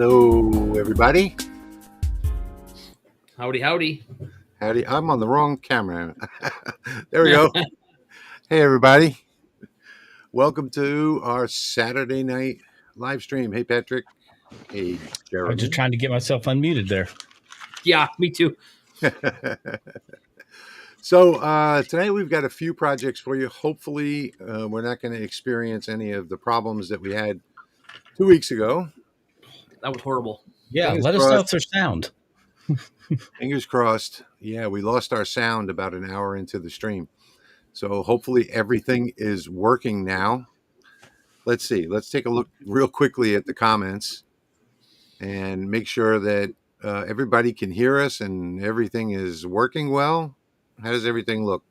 Hello, everybody. Howdy, howdy. Howdy. I'm on the wrong camera. There we go. Hey, everybody. Welcome to our Saturday night live stream. Hey, Patrick. Hey, I was just Jeremy. trying to get myself unmuted there. Yeah, me too. So tonight we've got a few projects for you. Hopefully, we're not going to experience any of the problems that we had 2 weeks ago. That was horrible. Yeah, Fingers let us know crossed. if there's sound. Fingers crossed. Yeah, we lost our sound about an hour into the stream. So hopefully everything is working now. Let's see. Let's take a look real quickly at the comments and make sure that everybody can hear us and everything is working well. How does everything look?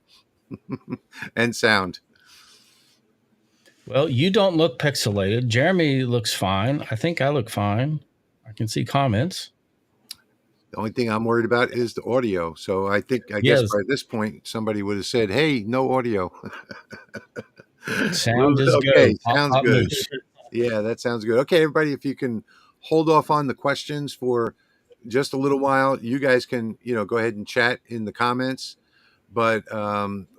And sound? Well, you don't look pixelated. Jeremy looks fine. I think I look fine. I can see comments. The only thing I'm worried about is the audio. So I guess Yes. by this point, somebody would have said, hey, no audio. Sound is Okay, good. Pop, sounds pop, good. moosh. Yeah, that sounds good. Okay, everybody, if you can hold off on the questions for just a little while, you guys can, go ahead and chat in the comments. But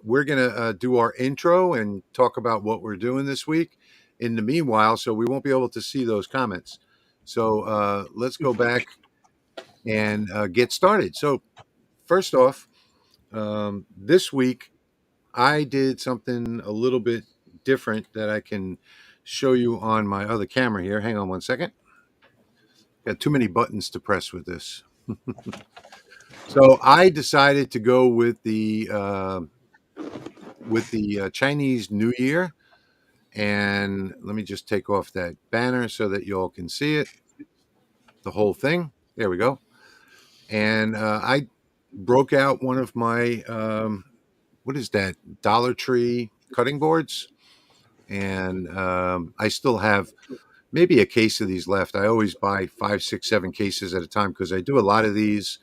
we're going to do our intro and talk about what we're doing this week in the meanwhile, so we won't be able to see those comments. So let's go back and get started. So first off, this week, I did something a little bit different that I can show you on my other camera here. Hang on one second. Got too many buttons to press with this. So I decided to go with the Chinese New Year, and let me just take off that banner so that you all can see it, the whole thing. There we go. And I broke out one of my what is that, Dollar Tree cutting boards, and I still have maybe a case of these left. I always buy 5, 6, 7 cases at a time because I do a lot of these.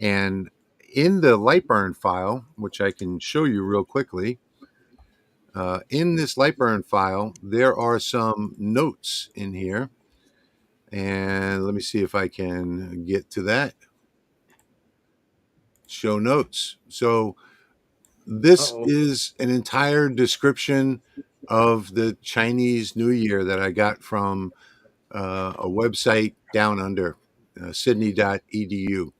And in the Lightburn file, which I can show you real quickly, in this Lightburn file, there are some notes in here. And let me see if I can get to that. Show notes. So this is an entire description of the Chinese New Year that I got from a website down under, sydney.edu.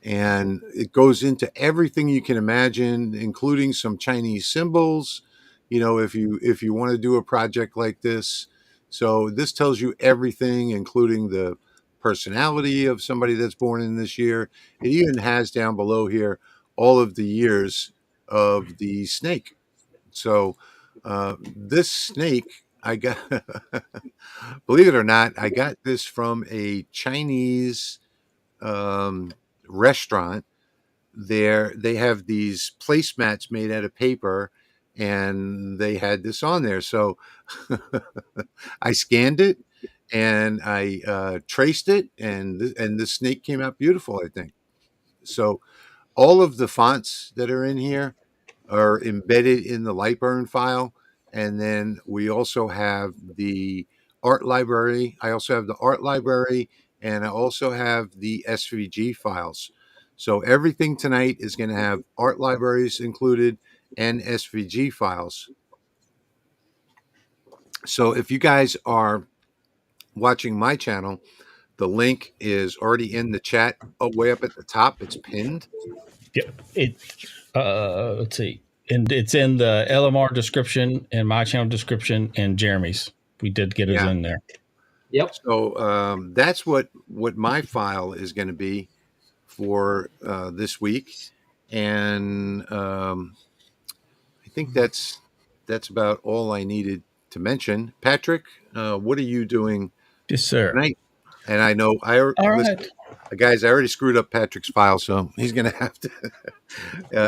And it goes into everything you can imagine, including some Chinese symbols, if you want to do a project like this. So this tells you everything, including the personality of somebody that's born in this year. It even has down below here all of the years of the snake. So this snake, I got, believe it or not, I got this from a Chinese restaurant. They have these placemats made out of paper, and they had this on there. So I scanned it and I traced it, and the snake came out beautiful, I think. So all of the fonts that are in here are embedded in the Lightburn file. And then we also have the art library. I also have the art library, and I also have the SVG files. So everything tonight is going to have art libraries included and SVG files. So if you guys are watching my channel, the link is already in the chat. Oh, way up at the top, it's pinned. Yep. Let's see. And it's in the LMR description and my channel description and Jeremy's. We did get it in there. Yep. So that's what my file is going to be for this week, and I think that's about all I needed to mention. Patrick, what are you doing Yes, sir. tonight? And I know guys, I already screwed up Patrick's file, so he's going to have to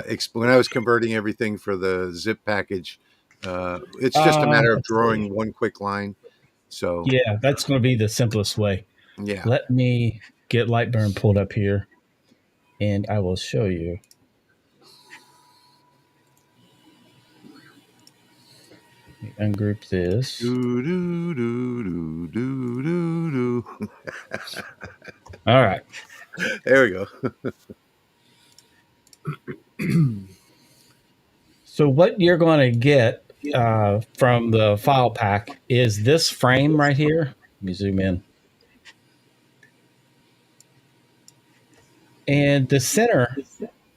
explain. When I was converting everything for the zip package, it's just a matter of drawing one quick line. So yeah, that's going to be the simplest way. Yeah. Let me get Lightburn pulled up here, and I will show you. Ungroup this. Do, do, do, do, do, do, do. All right. There we go. So what you're going to get from the file pack is this frame right here. Let me zoom in. And the center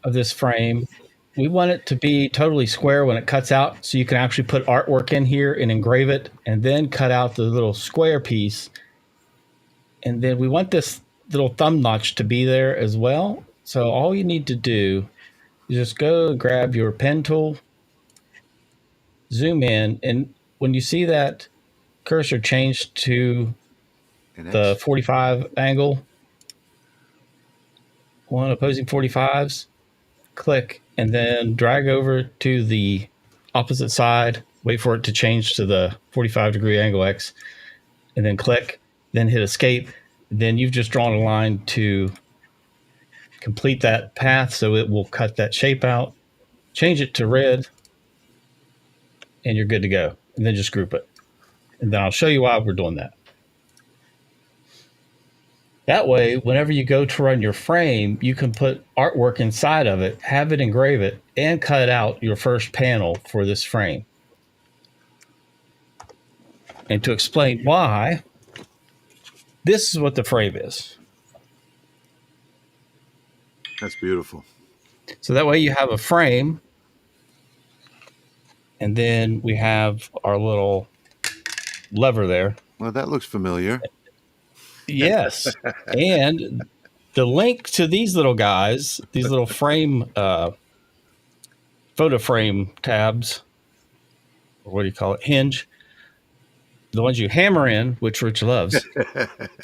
of this frame, we want it to be totally square when it cuts out, so you can actually put artwork in here and engrave it, and then cut out the little square piece. And then we want this little thumb notch to be there as well. So all you need to do is just go grab your pen tool, zoom in, and when you see that cursor change to the 45 angle, one opposing 45s, click, and then drag over to the opposite side, wait for it to change to the 45-degree angle X, and then click, then hit escape. Then you've just drawn a line to complete that path, so it will cut that shape out, change it to red, and you're good to go. And then just group it. And then I'll show you why we're doing that. That way, whenever you go to run your frame, you can put artwork inside of it, have it engrave it, and cut out your first panel for this frame. And to explain why, this is what the frame is. That's beautiful. So that way you have a frame, and then we have our little lever there. Well, that looks familiar. Yes. And the link to these little guys, these little frame, photo frame tabs, or what do you call it? Hinge. The ones you hammer in, which Rich loves,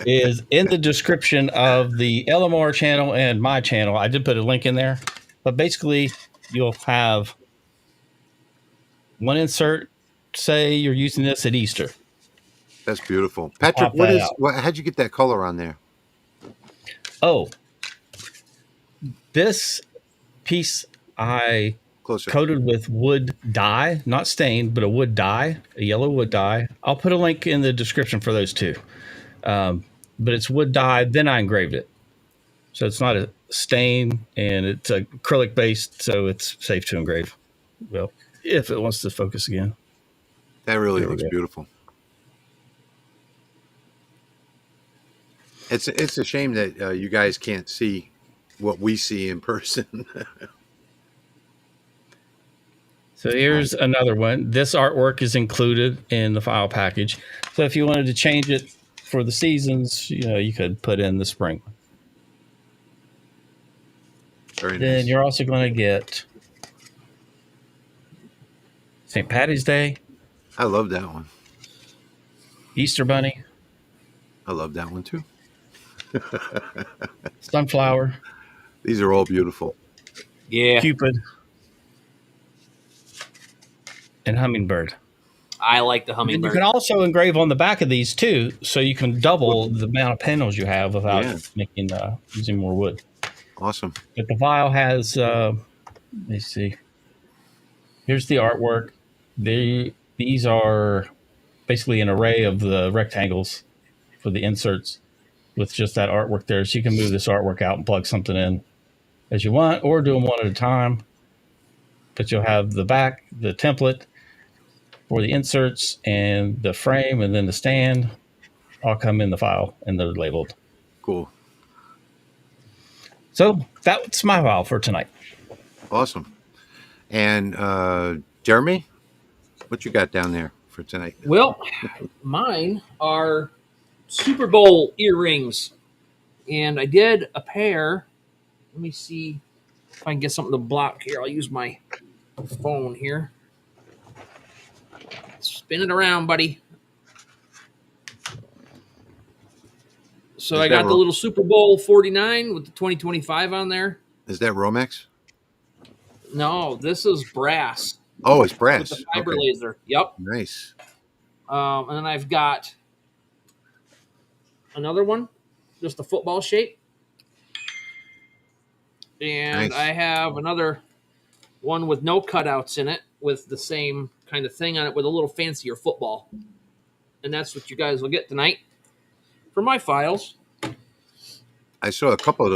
is in the description of the LMR channel and my channel. I did put a link in there, but basically you'll have one insert. Say you're using this at Easter. That's beautiful. Patrick, how'd you get that color on there? Oh, this piece I coated with wood dye, not stained, but a wood dye, a yellow wood dye. I'll put a link in the description for those two. But it's wood dye, then I engraved it. So it's not a stain, and it's acrylic based, so it's safe to engrave. Well, if it wants to focus again. That really looks beautiful. It's a shame that you guys can't see what we see in person. So here's another one. This artwork is included in the file package. So if you wanted to change it for the seasons, you could put in the spring. Very nice. Then you're also going to get St. Patty's Day. I love that one. Easter Bunny. I love that one too. Sunflower. These are all beautiful. Yeah. Cupid. And hummingbird. I like the hummingbird. And you can also engrave on the back of these too, so you can double the amount of panels you have without making using more wood. Awesome. But the vial has, let me see. Here's the artwork. These are basically an array of the rectangles for the inserts with just that artwork there. So you can move this artwork out and plug something in as you want, or do them one at a time. But you'll have the back, the template for the inserts, and the frame, and then the stand all come in the file, and they're labeled. Cool. So that's my file for tonight. Awesome. And Jeremy, what you got down there for tonight? Well, mine are Super Bowl earrings, and I did a pair. Let me see if I can get something to block here. I'll use my phone here. Spin it around, buddy. So I got the little Super Bowl 49 with the 2025 on there. Is that Romex? No, this is brass. Oh, it's brass. With the fiber laser. Yep. Nice. And then I've got another one, just a football shape. And I have another one with no cutouts in it, with the same kind of thing on it with a little fancier football. And that's what you guys will get tonight for my files. I saw a couple of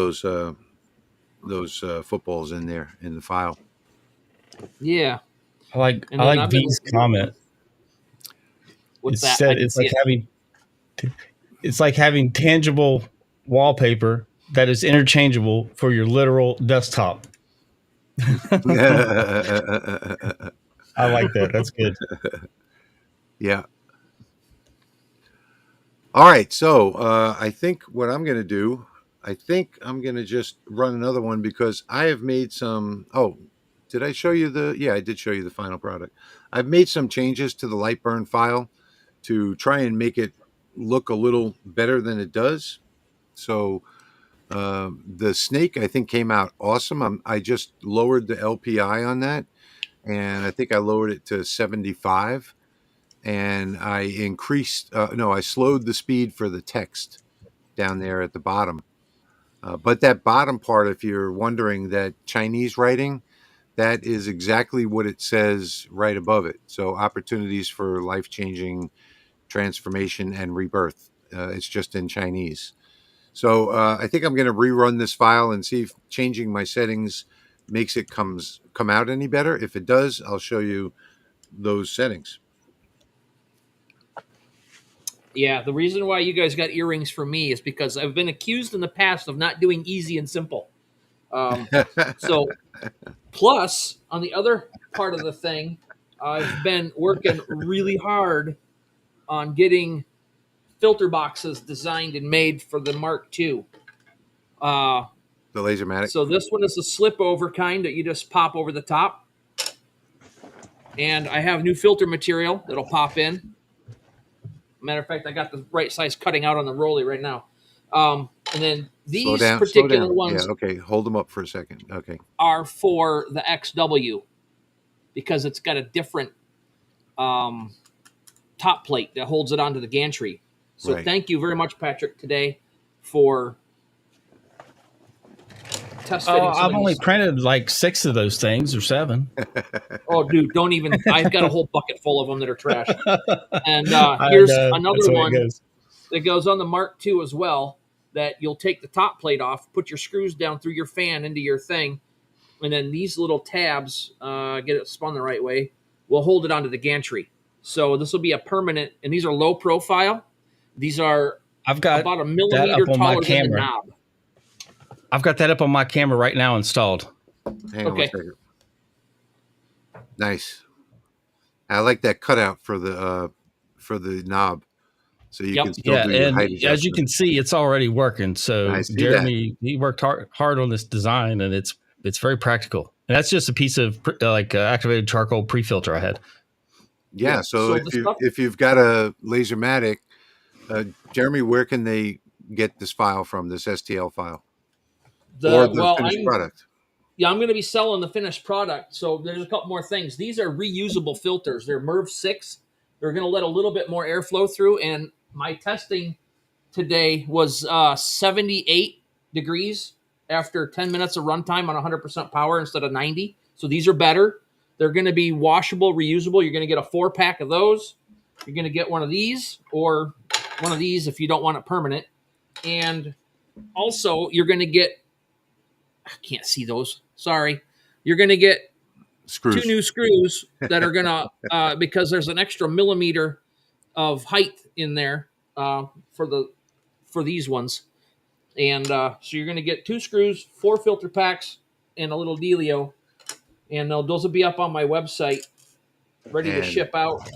those footballs in there in the file. Yeah. I like V's comment. What's It that? said it's like having tangible wallpaper that is interchangeable for your literal desktop. I like that. That's good. Yeah. All right. So I think what I'm going to do, I think I'm going to just run another one because I have made some. Oh, did I show you the? Yeah, I did show you the final product. I've made some changes to the Lightburn file to try and make it look a little better than it does. So the snake, I think, came out awesome. I just lowered the LPI on that, and I think I lowered it to 75. And I increased, I slowed the speed for the text down there at the bottom. But that bottom part, if you're wondering, that Chinese writing, that is exactly what it says right above it. So opportunities for life-changing transformation and rebirth. It's just in Chinese. So I think I'm going to rerun this file and see if changing my settings makes it come out any better. If it does, I'll show you those settings. Yeah, the reason why you guys got earrings from me is because I've been accused in the past of not doing easy and simple. So, plus, on the other part of the thing, I've been working really hard on getting filter boxes designed and made for the Mark II. The Lasermatic. So this one is a slip over kind that you just pop over the top. And I have new filter material that'll pop in. Matter of fact, I got the right size cutting out on the Rolly right now. And then these particular ones, yeah, okay, hold them up for a second. Okay, are for the XW because it's got a different top plate that holds it onto the gantry. So right. Thank you very much, Patrick, today for test fitting. I've only printed like 6 of those things or 7. Oh, dude, don't even. I've got a whole bucket full of them that are trash. And here's another one that goes on the Mark II as well, that you'll take the top plate off, put your screws down through your fan into your thing, and then these little tabs, get it spun the right way, will hold it onto the gantry. So this will be a permanent, and these are low profile. These are about a millimeter taller than the knob. I've got that up on my camera right now installed. Hang on one second. Nice. I like that cutout for the knob, so you can still do your height adjustment. As you can see, it's already working. So Jeremy, he worked hard on this design, and it's very practical. And that's just a piece of activated charcoal pre-filter I had. Yeah. So if you've got a Lasermatic, Jeremy, where can they get this file from? This STL file or the finished product? Yeah, I'm going to be selling the finished product. So there's a couple more things. These are reusable filters. They're MERV 6. They're going to let a little bit more airflow through. And my testing today was 78 degrees after 10 minutes of runtime on 100% power instead of 90. So these are better. They're going to be washable, reusable. You're going to get a 4-pack of those. You're going to get one of these or one of these if you don't want it permanent. And also, you're going to get, I can't see those. Sorry. You're going to get screws. 2 new screws that are going to, because there's an extra millimeter of height in there for these ones. And so you're going to get 2 screws, 4 filter packs, and a little dealio. And those will be up on my website, ready to ship out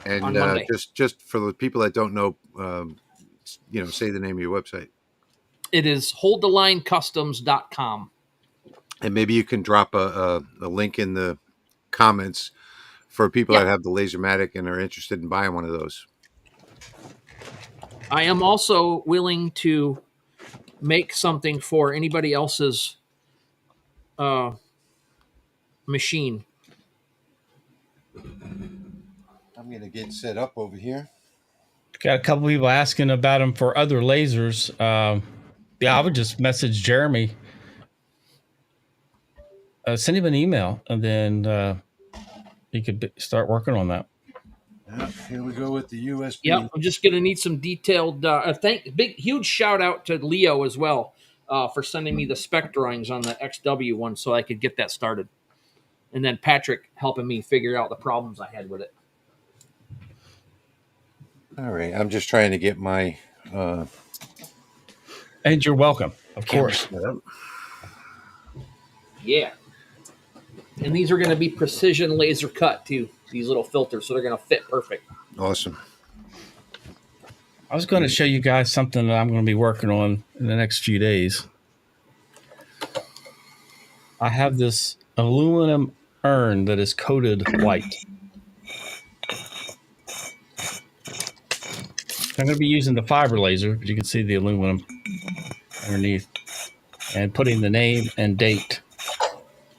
on Monday. Just for the people that don't know, say the name of your website. It is holdthelinecustoms.com. And maybe you can drop a link in the comments for people that have the Lasermatic and are interested in buying one of those. I am also willing to make something for anybody else's machine. I'm going to get set up over here. Got a couple people asking about them for other lasers. I would just message Jeremy. Send him an email, and then you could start working on that. Here we go with the USB. Yep, I'm just going to need some detailed. Huge shout out to Leo as well for sending me the spec drawings on the XW one, so I could get that started. And then Patrick helping me figure out the problems I had with it. All right, I'm just trying to get my. And you're welcome, of course. Yeah. And these are going to be precision laser cut too. These little filters, so they're going to fit perfect. Awesome. I was going to show you guys something that I'm going to be working on in the next few days. I have this aluminum urn that is coated white. I'm going to be using the fiber laser, but you can see the aluminum underneath, and putting the name and date.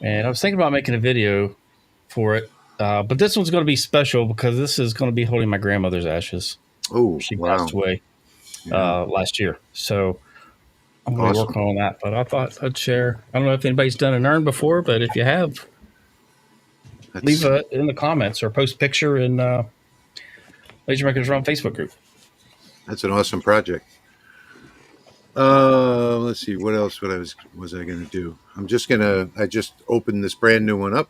And I was thinking about making a video for it, but this one's going to be special because this is going to be holding my grandmother's ashes. Oh, she wow. passed away last year. So I'm going to be working on that, but I thought I'd share. I don't know if anybody's done an urn before, but if you have, leave it in the comments or post a picture in Laser Makers Realm Facebook group. That's an awesome project. Let's see, what else was I going to do? I just opened this brand new one up,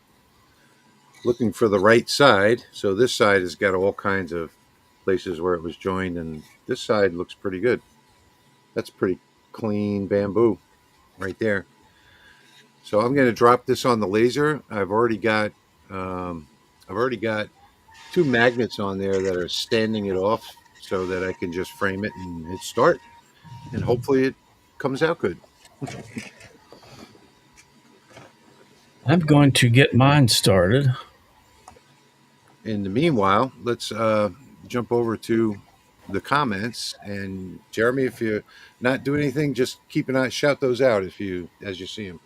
looking for the right side. So this side has got all kinds of places where it was joined, and this side looks pretty good. That's pretty clean bamboo right there. So I'm going to drop this on the laser. I've already got 2 magnets on there that are standing it off so that I can just frame it and hit start, and hopefully it comes out good. I'm going to get mine started. In the meanwhile, let's jump over to the comments. And Jeremy, if you're not doing anything, just keep an eye, shout those out as you see them.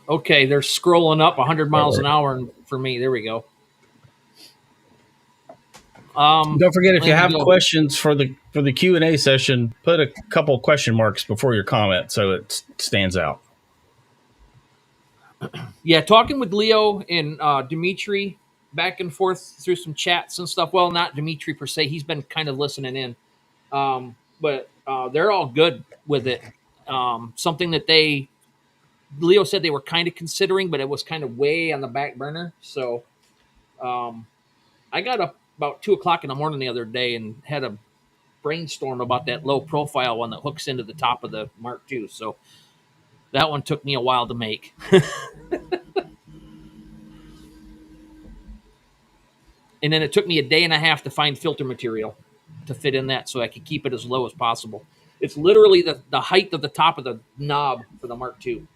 Okay, they're scrolling up 100 miles an hour for me. There we go. Don't forget, if you have questions for the Q&A session, put a couple question marks before your comment so it stands out. Yeah, talking with Leo and Dimitri back and forth through some chats and stuff. Well, not Dimitri per se. He's been kind of listening in. But they're all good with it. Something that Leo said they were kind of considering, but it was kind of way on the back burner. So I got up about 2 o'clock in the morning the other day and had a brainstorm about that low profile one that hooks into the top of the Mark II. So that one took me a while to make. And then it took me a day and a half to find filter material to fit in that so I could keep it as low as possible. It's literally the height of the top of the knob for the Mark II.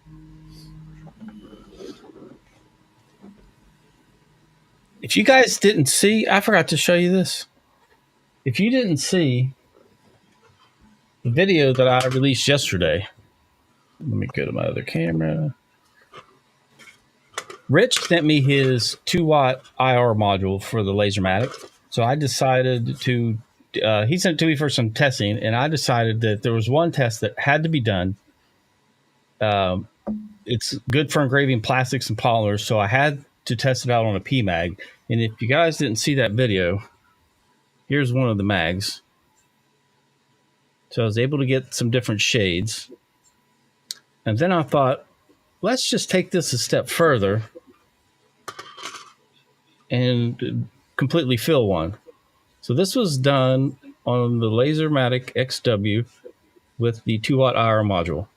If you guys didn't see, I forgot to show you this. If you didn't see the video that I released yesterday, let me go to my other camera. Rich sent me his 2-watt IR module for the Lasermatic. So I decided to, he sent it to me for some testing, and I decided that there was one test that had to be done. It's good for engraving plastics and polymers, so I had to test it out on a PMag. And if you guys didn't see that video, here's one of the mags. So I was able to get some different shades. And then I thought, let's just take this a step further and completely fill one. So this was done on the Lasermatic XW with the 2-watt IR module.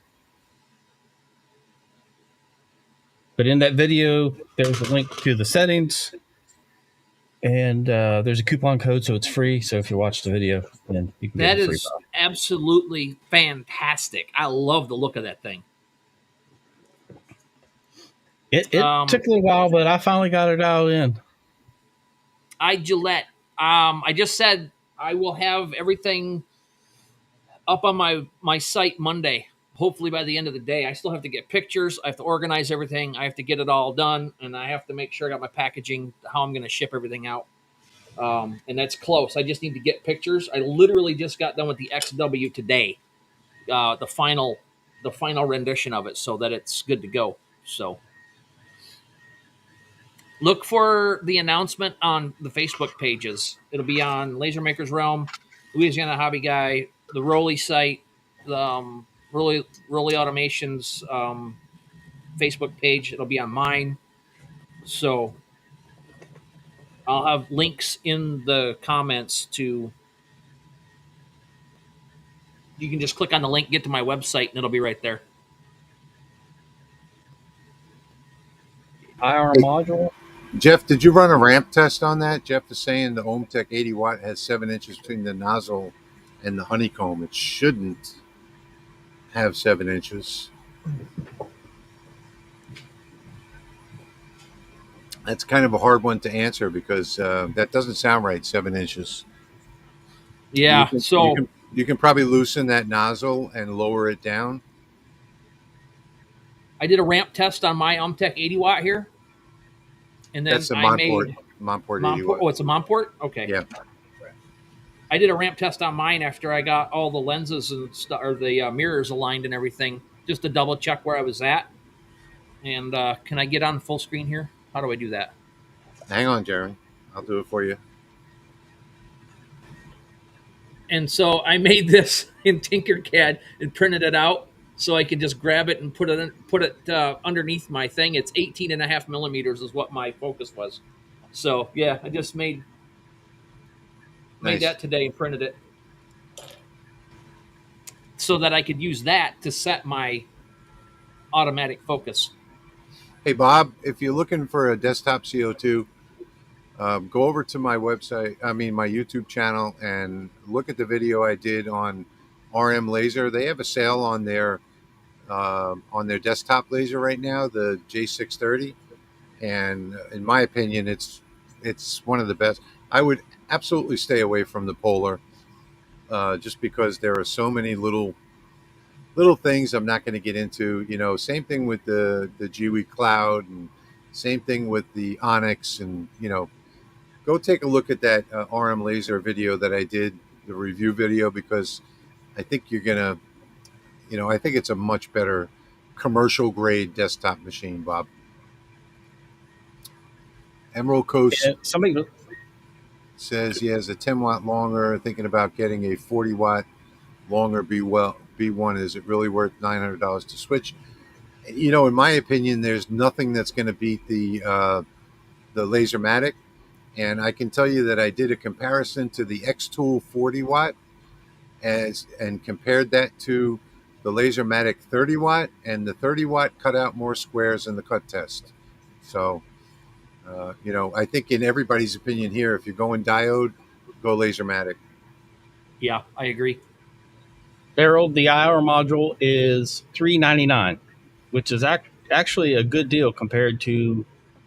But in that video, there's a link to the settings, and there's a coupon code, so it's free. So if you watch the video, then you can get it free. That is absolutely fantastic. I love the look of that thing. It took a little while, but I finally got it out in. Gillette. I just said I will have everything up on my site Monday. Hopefully by the end of the day. I still have to get pictures. I have to organize everything. I have to get it all done, and I have to make sure I got my packaging, how I'm going to ship everything out. And that's close. I just need to get pictures. I literally just got done with the XW today, the final rendition of it, so that it's good to go. So Look for the announcement on the Facebook pages. It'll be on Laser Makers Realm, Louisiana Hobby Guy, the Rolly site, the Rolly Automations Facebook page. It'll be on mine. So I'll have links in the comments to. You can just click on the link, get to my website, and it'll be right there. IR Hey, module. Jeff, did you run a ramp test on that? Jeff is saying the OhmTech 80 watt has 7 inches between the nozzle and the honeycomb. It shouldn't have 7 inches. That's kind of a hard one to answer because that doesn't sound right. 7 inches. You Yeah. can you So can you can probably loosen that nozzle and lower it down. I did a ramp test on my Umtech 80 watt here, and then That's the I Montport made Montport 80 Montport. watt. Oh, it's a Montport. Okay. Yeah, I did a ramp test on mine after I got all the lenses and or the mirrors aligned and everything, just to double check where I was at. And can I get on full screen here? How do I do that? hang on, Jeremy. I'll do it for you. And so I made this in Tinkercad and printed it out so I could just grab it and put it underneath my thing. It's 18 and a half millimeters is what my focus was. So yeah, I just made Nice. that today and printed it so that I could use that to set my automatic focus. Hey, Bob, if you're looking for a desktop CO2, go over to my website, my YouTube channel, and look at the video I did on RM laser. They have a sale on their desktop laser right now, the J630, and in my opinion, it's one of the best. I would absolutely stay away from the Polar, just because there are so many little things I'm not going to get into. Same thing with the GWI Cloud, and same thing with the Onyx, and go take a look at that RM laser video that I did, the review video, because I think you're gonna, I think it's a much better commercial grade desktop machine, Bob. Emerald Coast Yeah, somebody says he has a 10 watt longer, thinking about getting a 40 watt longer B1. Is it really worth $900 to switch? In my opinion, there's nothing that's going to beat the Lasermatic. And I can tell you that I did a comparison to the X-Tool 40 watt and compared that to the Lasermatic 30 watt, and the 30 watt cut out more squares in the cut test. So, I think in everybody's opinion here, if you're going diode, go Lasermatic. Yeah, I agree. Harold, the IR module is $399, which is actually a good deal compared to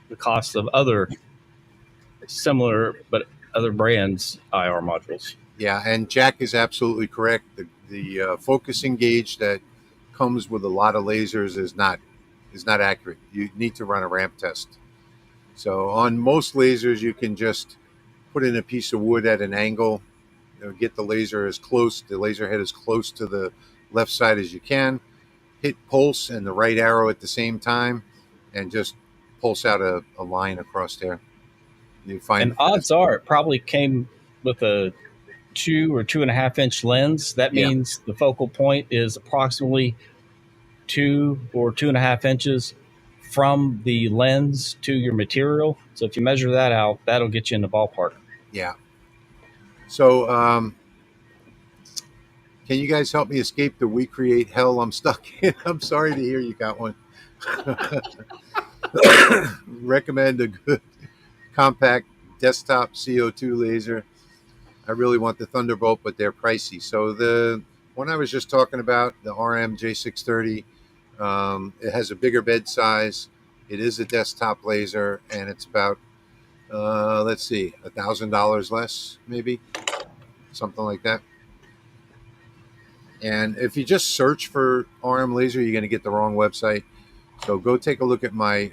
the cost of other similar but other brands IR modules. Yeah, and Jack is absolutely correct. The focusing gauge that comes with a lot of lasers is not accurate. You need to run a ramp test. So on most lasers, you can just put in a piece of wood at an angle, get the laser the laser head as close to the left side as you can, hit pulse and the right arrow at the same time, and just pulse out a line across there. You find And odds are it probably came with a 2 or 2.5 inch lens. That Yeah. means the focal point is approximately 2 or 2.5 inches from the lens to your material. So if you measure that out, that'll get you in the ballpark. Yeah. So, can you guys help me escape the we create hell I'm stuck in? I'm sorry to hear you got one. Recommend a good compact desktop CO2 laser. I really want the Thunderbolt, but they're pricey. So the one I was just talking about, the RM J630, it has a bigger bed size. It is a desktop laser, and it's about let's see, $1,000 less, maybe something like that. And if you just search for RM laser, you're going to get the wrong website. So go take a look at my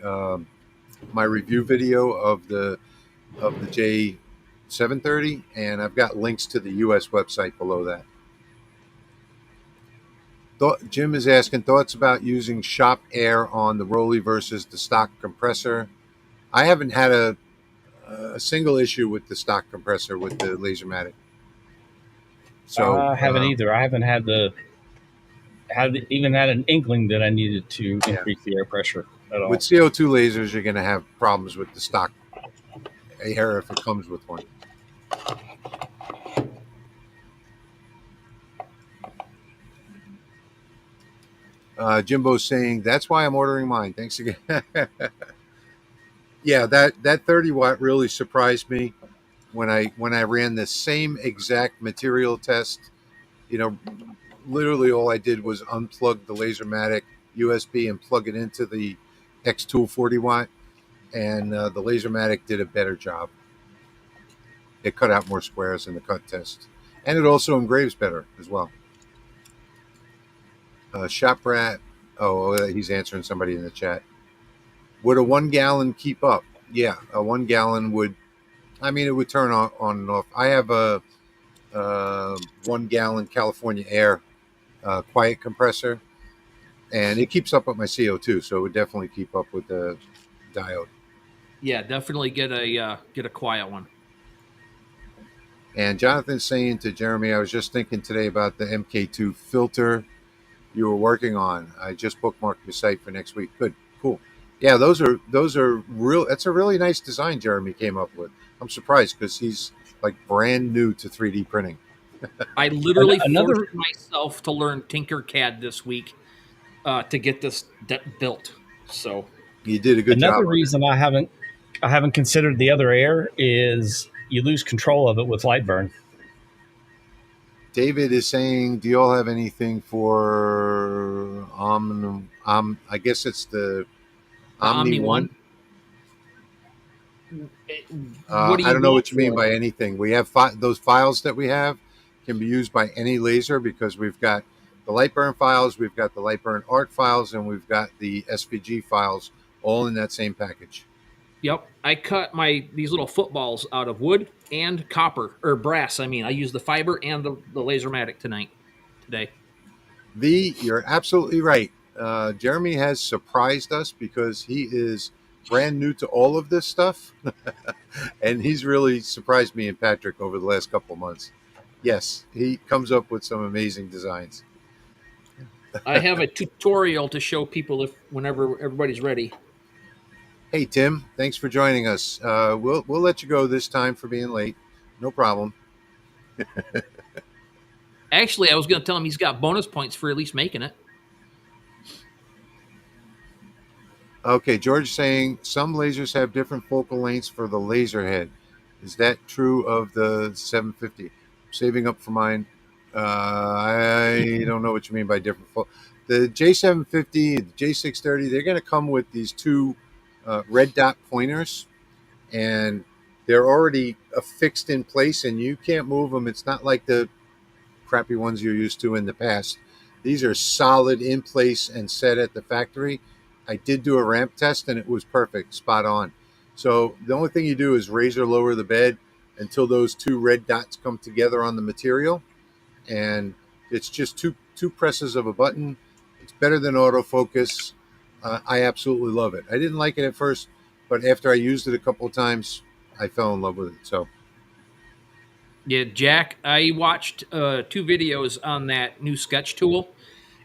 review video of the J730, and I've got links to the US website below that. Jim is asking thoughts about using shop air on the Rolly versus the stock compressor. I haven't had a single issue with the stock compressor with the Lasermatic. So I haven't either. I haven't even had an inkling that I needed to yeah, increase the air pressure at with all. CO2 lasers, you're going to have problems with the stock air if it comes with one. Jimbo's saying that's why I'm ordering mine. Thanks again. Yeah, that 30 watt really surprised me when I ran the same exact material test. You know, literally all I did was unplug the Lasermatic USB and plug it into the X-Tool 40 watt, and the Lasermatic did a better job. It cut out more squares in the cut test, and it also engraves better as well. Shop Rat. Oh, he's answering somebody in the chat. Would a 1 gallon keep up? Yeah, a 1 gallon would. I mean, it would turn on and off. I have a 1 gallon California Air quiet compressor, and it keeps up with my CO2, so it would definitely keep up with the diode. Yeah, definitely get a quiet one. And Jonathan's saying to Jeremy, I was just thinking today about the MK2 filter you were working on. I just bookmarked your site for next week. Good, cool. Yeah, those are real. That's a really nice design Jeremy came up with. I'm surprised because he's like brand new to 3D printing. I literally Another forced myself to learn Tinkercad this week to get this built. So You did a good another job on it. reason I haven't considered the other air is you lose control of it with light burn. David is saying, do you all have anything for I guess it's the the Omni Omni One. One. What do I you don't know want what you mean for it? by anything. We have those files that we have can be used by any laser because we've got the Lightburn files, we've got the Lightburn art files, and we've got the SVG files all in that same package. Yep, I cut these little footballs out of wood and copper or brass. I mean, I use the fiber and the Lasermatic today. You're absolutely right. Jeremy has surprised us because he is brand new to all of this stuff, and he's really surprised me and Patrick over the last couple of months. Yes, he comes up with some amazing designs. I have a tutorial to show people if whenever everybody's ready. Hey Tim, thanks for joining us. We'll let you go this time for being late. No problem. Actually, I was going to tell him he's got bonus points for at least making it. Okay, George saying some lasers have different focal lengths for the laser head. Is that true of the 750? Saving up for mine. I don't know what you mean by different. The J750, the J630, they're going to come with these two red dot pointers, and they're already affixed in place, and you can't move them. It's not like the crappy ones you're used to in the past. These are solid in place and set at the factory. I did do a ramp test and it was perfect, spot on. So the only thing you do is raise or lower the bed until those two red dots come together on the material, and it's just two presses of a button. It's better than autofocus. I absolutely love it. I didn't like it at first, but after I used it a couple of times, I fell in love with it. So Yeah, Jack, I watched 2 videos on that new sketch tool,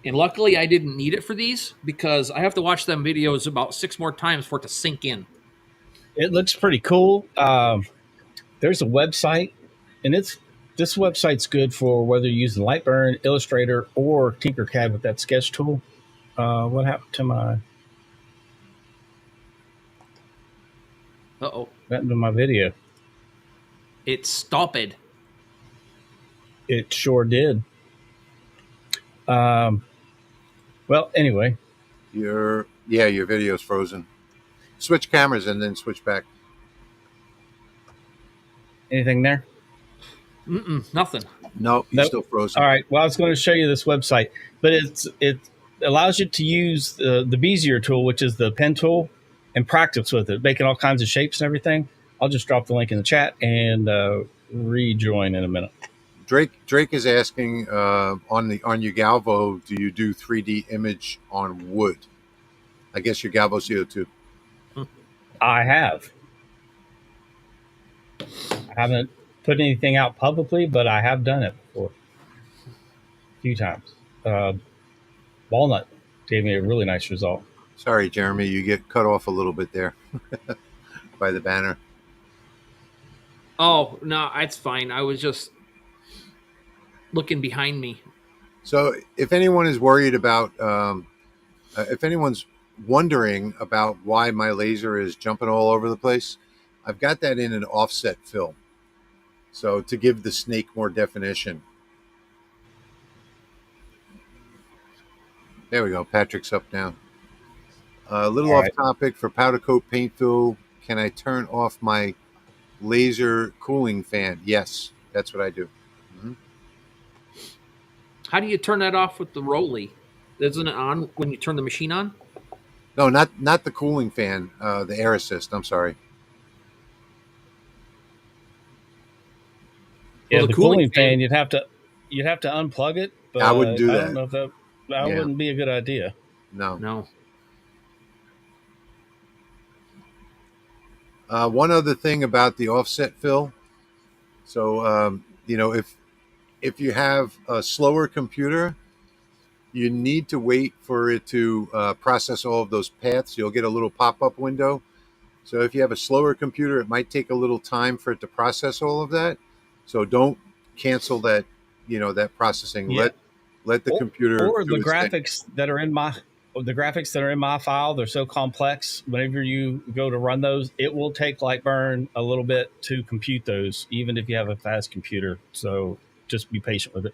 and luckily I didn't need it for these because I have to watch them videos about 6 more times for it to sink in. It looks pretty cool. There's a website, and this website's good for whether you're using Lightburn, Illustrator, or Tinkercad with that sketch tool. What happened to my Uh-oh. what happened to my video? It's stopped. It sure did. Well, anyway, your video's frozen. Switch cameras and then switch back. anything there? Nothing. No, you're Nope. still frozen. All right. Well, I was going to show you this website, but it allows you to use the Bezier tool, which is the pen tool, and practice with it, making all kinds of shapes and everything. I'll just drop the link in the chat and rejoin in a minute. Drake is asking on your Galvo, do you do 3D image on wood? I guess your Galvo CO2. I have. I haven't put anything out publicly, but I have done it before a few times. Walnut gave me a really nice result. Sorry, Jeremy, you get cut off a little bit there by the banner. Oh no, that's fine. I was just looking behind me. So, if anyone is worried about, if anyone's wondering about why my laser is jumping all over the place, I've got that in an offset fill. So, to give the snake more definition. There we go. Patrick's up now. A little All off right. topic for powder coat paint fill. Can I turn off my laser cooling fan? Yes, that's what I do. Mm-hmm. How do you turn that off with the Rolly? Isn't it on when you turn the machine on? No, not the cooling fan. The air assist. I'm sorry. Well, Yeah, the the cooling cooling fan. fan you'd have to unplug it, I wouldn't but do I don't that. know if that Yeah, wouldn't be a good idea. no. No. One other thing about the offset fill. So if you have a slower computer, you need to wait for it to process all of those paths. You'll get a little pop-up window. So if you have a slower computer, it might take a little time for it to process all of that. So don't cancel that, that processing. Yeah, Let the or, computer or do its thing. the graphics that are in my file, they're so complex. Whenever you go to run those, it will take Lightburn a little bit to compute those, even if you have a fast computer. So just be patient with it.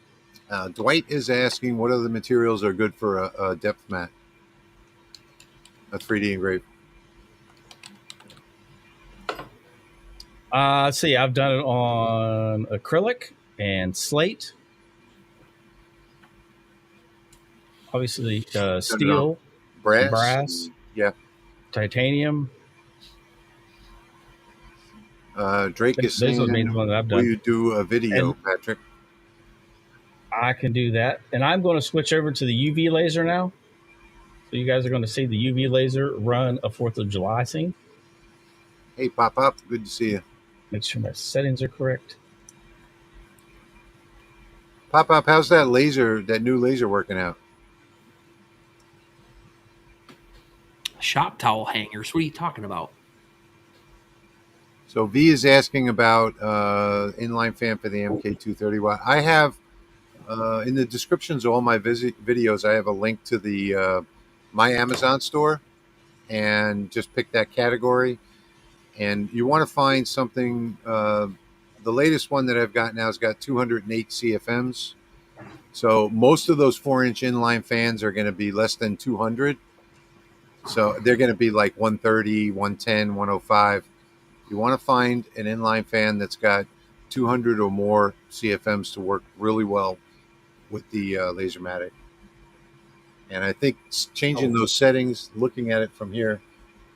Dwight is asking what other materials are good for a depth mat, a 3D engrave. Let's see, I've done it on acrylic and slate, obviously Done it on steel, brass. brass, Yeah. titanium. Drake is Those are the main saying, ones that I've will done. you do a video, And Patrick? I can do that. And I'm going to switch over to the UV laser now. So you guys are going to see the UV laser run a 4th of July scene. Hey, Pop Up. Good to see you. Make sure my settings are correct. Pop Up, how's that new laser working out? Shop towel hangers. What are you talking about? So V is asking about inline fan for the MK230 watt. I have in the descriptions of all my videos, I have a link to the my Amazon store, and just pick that category. And you want to find something. The latest one that I've got now has got 208 CFMs. So most of those 4-inch inline fans are going to be less than 200. So they're going to be like 130, 110, 105. You want to find an inline fan that's got 200 or more CFMs to work really well with the Lasermatic. And I think changing those settings, looking at it from here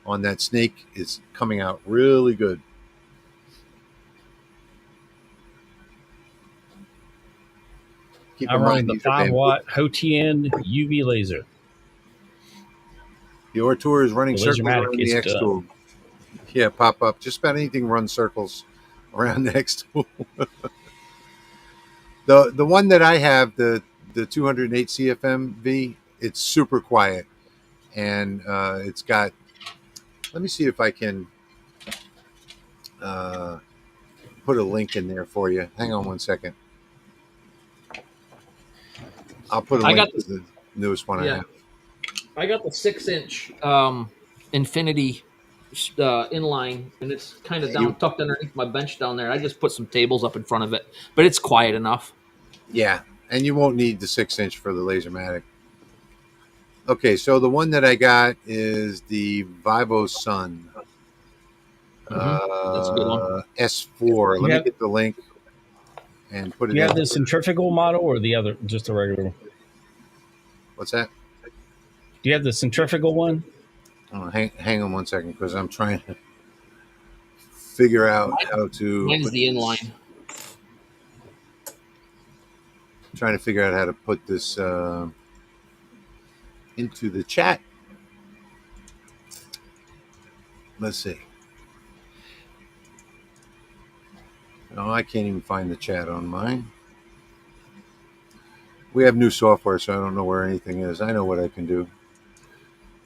on that snake, is coming out really good. Keep I'm in running mind, the these are 5 bamboo. watt Hotian UV laser. Your tour is running The circles Lasermatic around the is X done. tool. Yeah, Pop Up. Just about anything runs circles around the X tool. The one that I have, the 208 CFM V, it's super quiet, and it's got. Let me see if I can uh, put a link in there for you. Hang on one second. I'll put a I link got to this. the newest one I Yeah, have. I got the 6-inch Infinity inline, and it's kind of You, down tucked underneath my bench down there. I just put some tables up in front of it, but it's quiet enough. yeah, and you won't need the 6-inch for the Lasermatic. Okay, so the one that I got is the Vivo Sun That's a good one. S4. Do Let you me have get the link and put do it you in. have the centrifugal model or the other, just a regular one? What's that? Do you have the centrifugal one? Oh, hang on one second, because I'm trying to figure out how to Mine's put the this. inline. Trying to figure out how to put this into the chat. Let's see. No, I can't even find the chat on mine. We have new software, so I don't know where anything is. I know what I can do.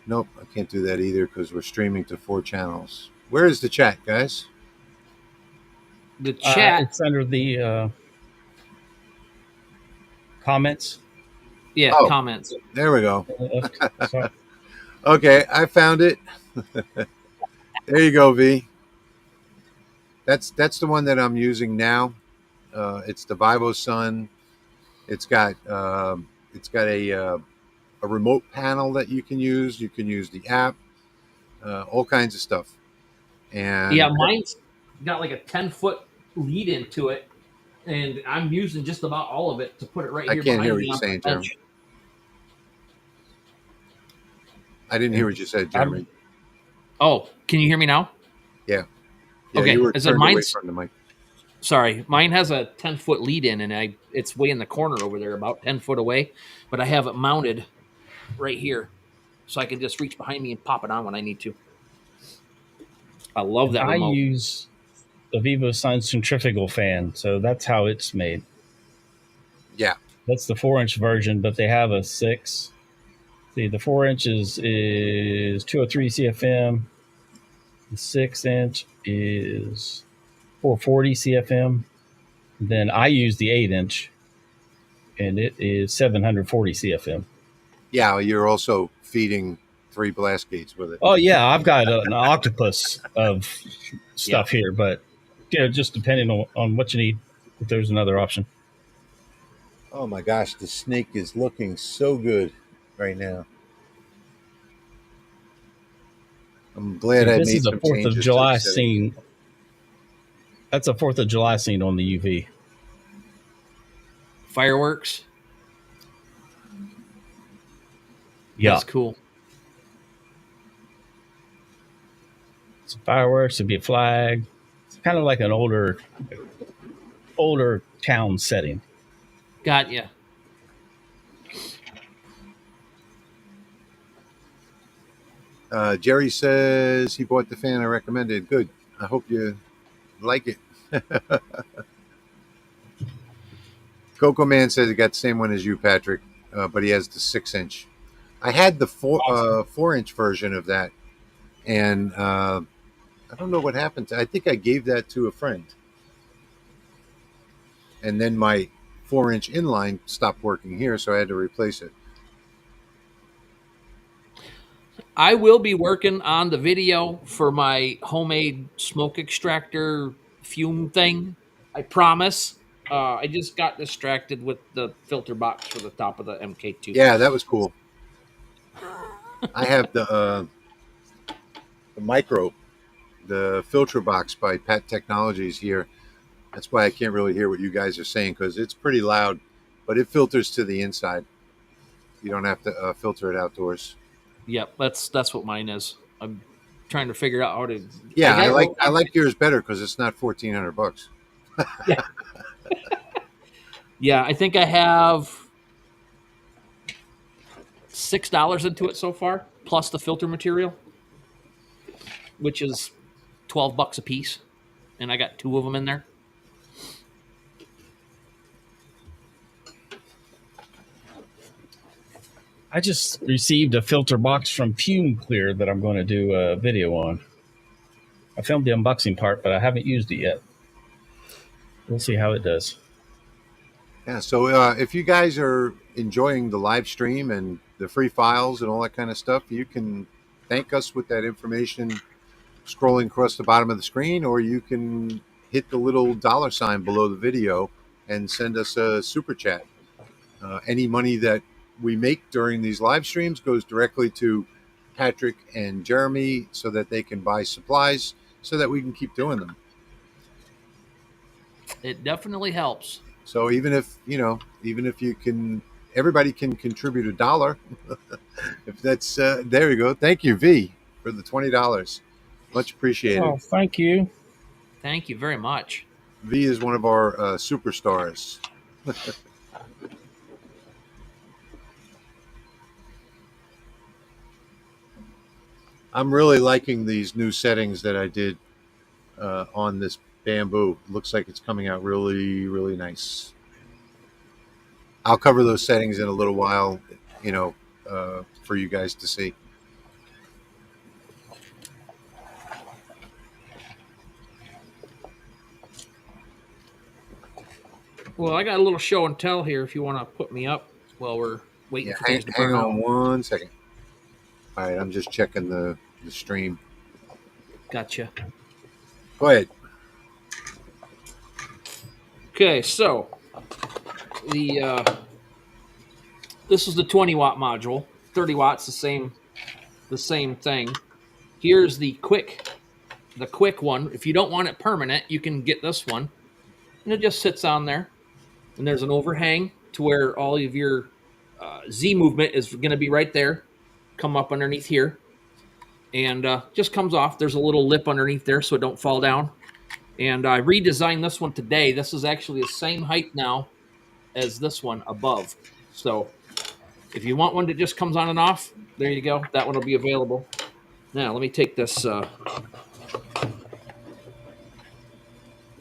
Nope, I can't do that either because we're streaming to 4 channels. Where is the chat, guys? The chat. It's under the comments. Yeah, Oh, comments. there we go. Left. So, Okay, I found it. There you go, V. That's the one that I'm using now. It's the Vivo Sun. It's got a remote panel that you can use. You can use the app, all kinds of stuff. And Yeah, mine's got like a 10-foot lead into it, and I'm using just about all of it to put it right I here can't hear behind what me you're on the saying, Jeremy. bench. I didn't hear what you said, Jeremy. Oh, can you hear me now? Yeah, Okay, you were I said turned away mine's. from the mic. Sorry, mine has a 10-foot lead in, and it's way in the corner over there, about 10 foot away. But I have it mounted right here, so I can just reach behind me and pop it on when I need to. I love that I remote. use the Vivo Sun centrifugal fan, so that's how it's made. Yeah, That's the 4-inch version, but they have a 6. See, the 4 inches is 203 CFM. The 6-inch is 440 CFM. Then I use the 8-inch, and it is 740 CFM. yeah. You're also feeding 3 blast gates with it. Oh yeah, I've got an octopus of stuff Yeah. here, but just depending on what you need. If there's another option. Oh my gosh, the snake is looking so good right now. I'm glad See, I this made is a some 4th of changes to the July settings. scene. That's a 4th of July scene on the UV. Fireworks. Yeah, That's cool. some fireworks. It'd be a flag. It's kind of like an older town setting. Got ya. Jerry says he bought the fan I recommended. Good. I hope you like it. Coco Man says he got the same one as you, Patrick, but he has the 6-inch. I had the 4-inch version of that, and I don't know what happened to. I think I gave that to a friend, and then my 4-inch inline stopped working here, so I had to replace it. I will be working on the video for my homemade smoke extractor fume thing. I promise. I just got distracted with the filter box for the top of the MK2. Yeah, that was cool. I have the micro, the filter box by Pat Technologies here. That's why I can't really hear what you guys are saying because it's pretty loud, but it filters to the inside. You don't have to filter it outdoors. Yep, that's what mine is. I'm trying to figure out how to. Yeah, got it. I like yours better because it's not $1,400. Yeah. Yeah, I think I have $6 into it so far, plus the filter material, which is $12 a piece, and I got 2 of them in there. I just received a filter box from Fume Clear that I'm going to do a video on. I filmed the unboxing part, but I haven't used it yet. We'll see how it does. Yeah, so if you guys are enjoying the live stream and the free files and all that kind of stuff, you can thank us with that information scrolling across the bottom of the screen, or you can hit the little $ below the video and send us a super chat. Any money that we make during these live streams goes directly to Patrick and Jeremy so that they can buy supplies so that we can keep doing them. It definitely helps. So even if you can, everybody can contribute $1. If that's there you go. Thank you, V, for the $20. Much appreciated. Oh, thank you. Thank you very much. V is one of our superstars. I'm really liking these new settings that I did on this bamboo. Looks like it's coming out really, really nice. I'll cover those settings in a little while, you know, for you guys to see. Well, I got a little show and tell here if you want to put me up while we're waiting Yeah, for things to hang burn on out. 1 second. All right, I'm just checking the stream. Gotcha. Go ahead. Okay, so the this is the 20-watt module. 30 watts, the same thing. Here's the quick one. If you don't want it permanent, you can get this one, and it just sits on there. And there's an overhang to where all of your Z movement is going to be right there. Come up underneath here, and just comes off. There's a little lip underneath there so it don't fall down. And I redesigned this one today. This is actually the same height now as this one above. So if you want one that just comes on and off, there you go. That one will be available. Now let me take this.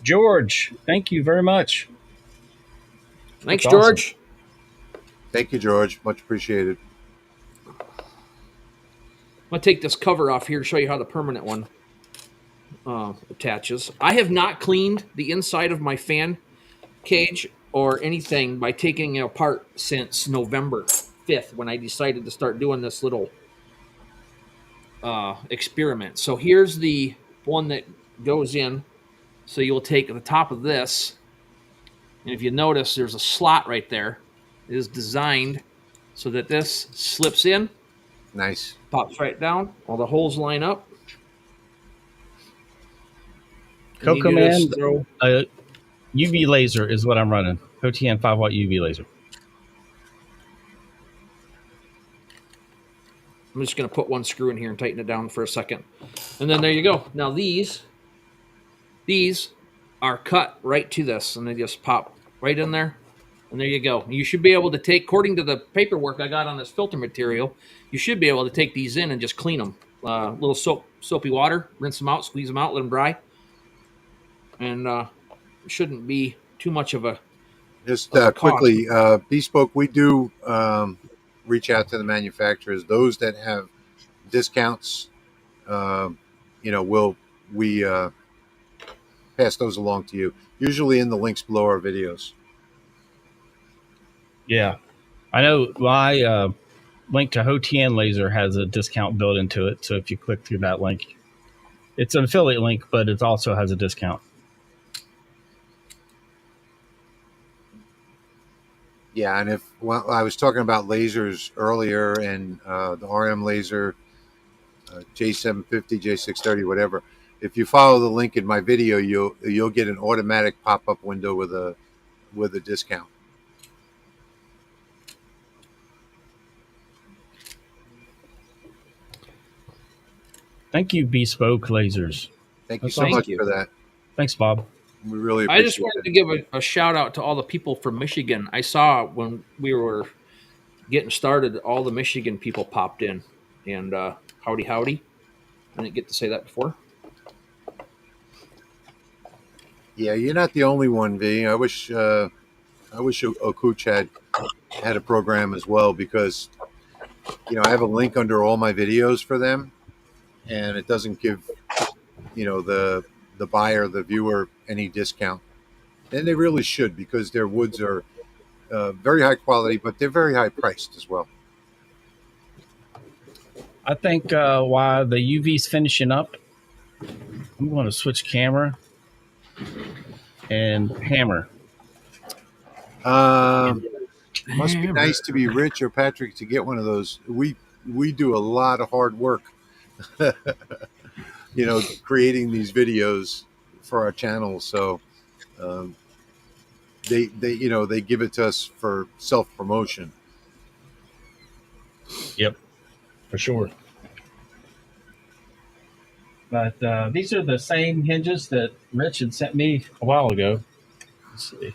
George, thank you very much. Thanks, That's awesome. George. Thank you, George. Much appreciated. I'm going to take this cover off here to show you how the permanent one attaches. I have not cleaned the inside of my fan cage or anything by taking it apart since November 5th when I decided to start doing this little experiment. So here's the one that goes in. So you'll take the top of this, and if you notice, there's a slot right there. It is designed so that this slips in, Nice. pops right down. All the holes line up. Coco Man, UV laser is what I'm running. OTN 5-watt UV laser. I'm just going to put one screw in here and tighten it down for a second. And then there you go. Now these are cut right to this, and they just pop right in there. And there you go. You should be able to take, according to the paperwork I got on this filter material, you should be able to take these in and just clean them. Little soapy water, rinse them out, squeeze them out, let them dry. And it shouldn't be too much of a Just of a quickly, Bespoke, we do reach out to the manufacturers. Those that have discounts, we pass those along to you. Usually in the links below our videos. Yeah, I know my link to HOTN laser has a discount built into it. So if you click through that link, it's an affiliate link, but it also has a discount. Yeah, and I was talking about lasers earlier, and the RM laser, J750, J630, whatever. If you follow the link in my video, you'll get an automatic pop-up window with a discount. Thank you, Bespoke Lasers. Thank you so much for that. Thanks, Bob. We really appreciate it. I just wanted to give a shout out to all the people from Michigan. I saw when we were getting started, all the Michigan people popped in. And howdy. I didn't get to say that before. Yeah, you're not the only one, V. I wish Okuch had a program as well, because I have a link under all my videos for them, and it doesn't give the buyer, the viewer, any discount. And they really should, because their woods are very high quality, but they're very high priced as well. I think while the UV's finishing up, I'm going to switch camera and hammer. Must be nice to be rich, or Patrick, to get one of those. We do a lot of hard work, creating these videos for our channel. So they give it to us for self-promotion. Yep, for sure. But these are the same hinges that Rich had sent me a while ago. Let's see.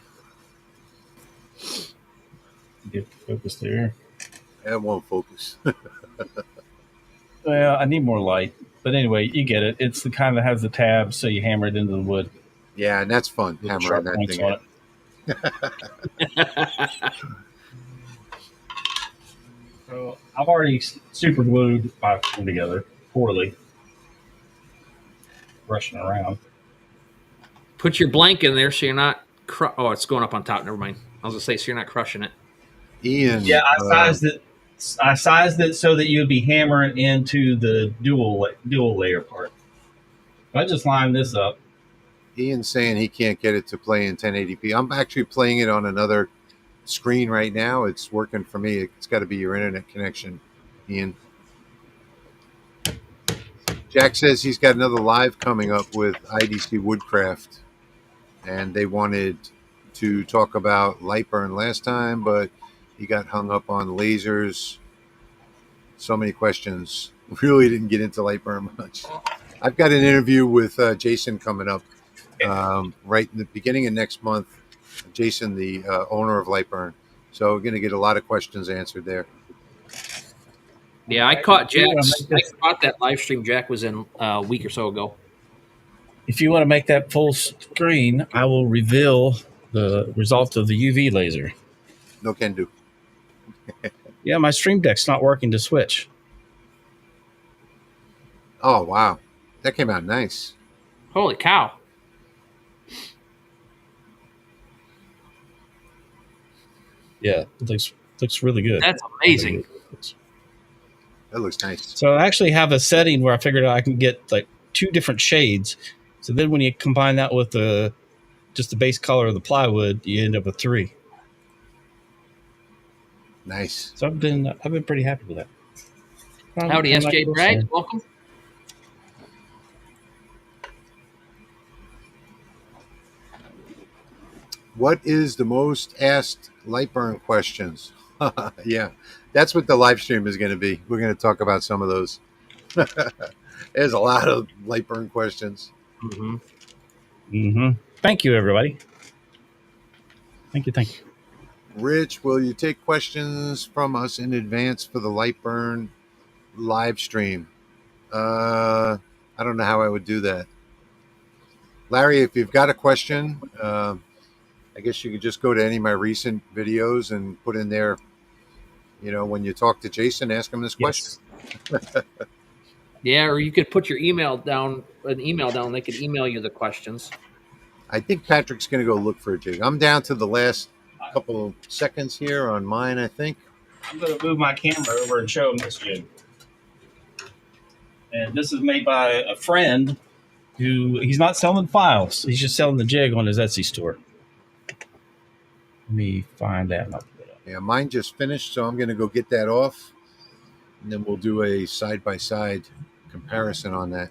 Get the focus there. That won't focus. Well, I need more light. But anyway, you get it. It's the kind that has the tabs, so you hammer it into the wood Yeah, and that's fun, with the hammering sharp that points thing on in. it. So I've already super glued my thing together poorly, rushing around. Put your blank in there so you're not. Oh, it's going up on top. Never mind. I was gonna say so you're not crushing it. Yeah, Ian, I sized it. I sized it so that you'd be hammering into the dual layer part. I just lined this up. Ian's saying he can't get it to play in 1080p. I'm actually playing it on another screen right now. It's working for me. It's got to be your internet connection, Ian. Jack says he's got another live coming up with IDC Woodcraft, and they wanted to talk about Lightburn last time, but he got hung up on lasers. So many questions. Really didn't get into Lightburn much. I've got an interview with Jason coming up right in the beginning of next month. Jason, the owner of Lightburn. So we're going to get a lot of questions answered there. Yeah, I caught Jack's. I caught that live stream Jack was in a week or so ago. If you want to make that full screen, I will reveal the result of the UV laser. No can do. Yeah, my Stream Deck's not working to switch. Oh, wow. That came out nice. Holy cow! Yeah, it looks really good. That's amazing. That looks nice. So I actually have a setting where I figured out I can get like 2 different shades. So then when you combine that with just the base color of the plywood, you end up with 3. Nice. So I've been pretty happy with that. Howdy, SJ Drag. Welcome. What is the most asked Lightburn questions? Yeah, that's what the live stream is going to be. We're going to talk about some of those. There's a lot of Lightburn questions. Mm-hmm. Mm-hmm. Thank you, everybody. Thank you. Rich, will you take questions from us in advance for the Lightburn live stream? I don't know how I would do that. Larry, if you've got a question, I guess you could just go to any of my recent videos and put in there, when you talk to Jason, ask him this question. Yeah, or you could put your email down, They could email you the questions. I think Patrick's going to go look for a jig. I'm down to the last couple of seconds here on mine, I think. I'm going to move my camera over and show him this jig. And this is made by a friend who, he's not selling files. He's just selling the jig on his Etsy store. Let me find that. Yeah, mine just finished, so I'm going to go get that off. And then we'll do a side-by-side comparison on that.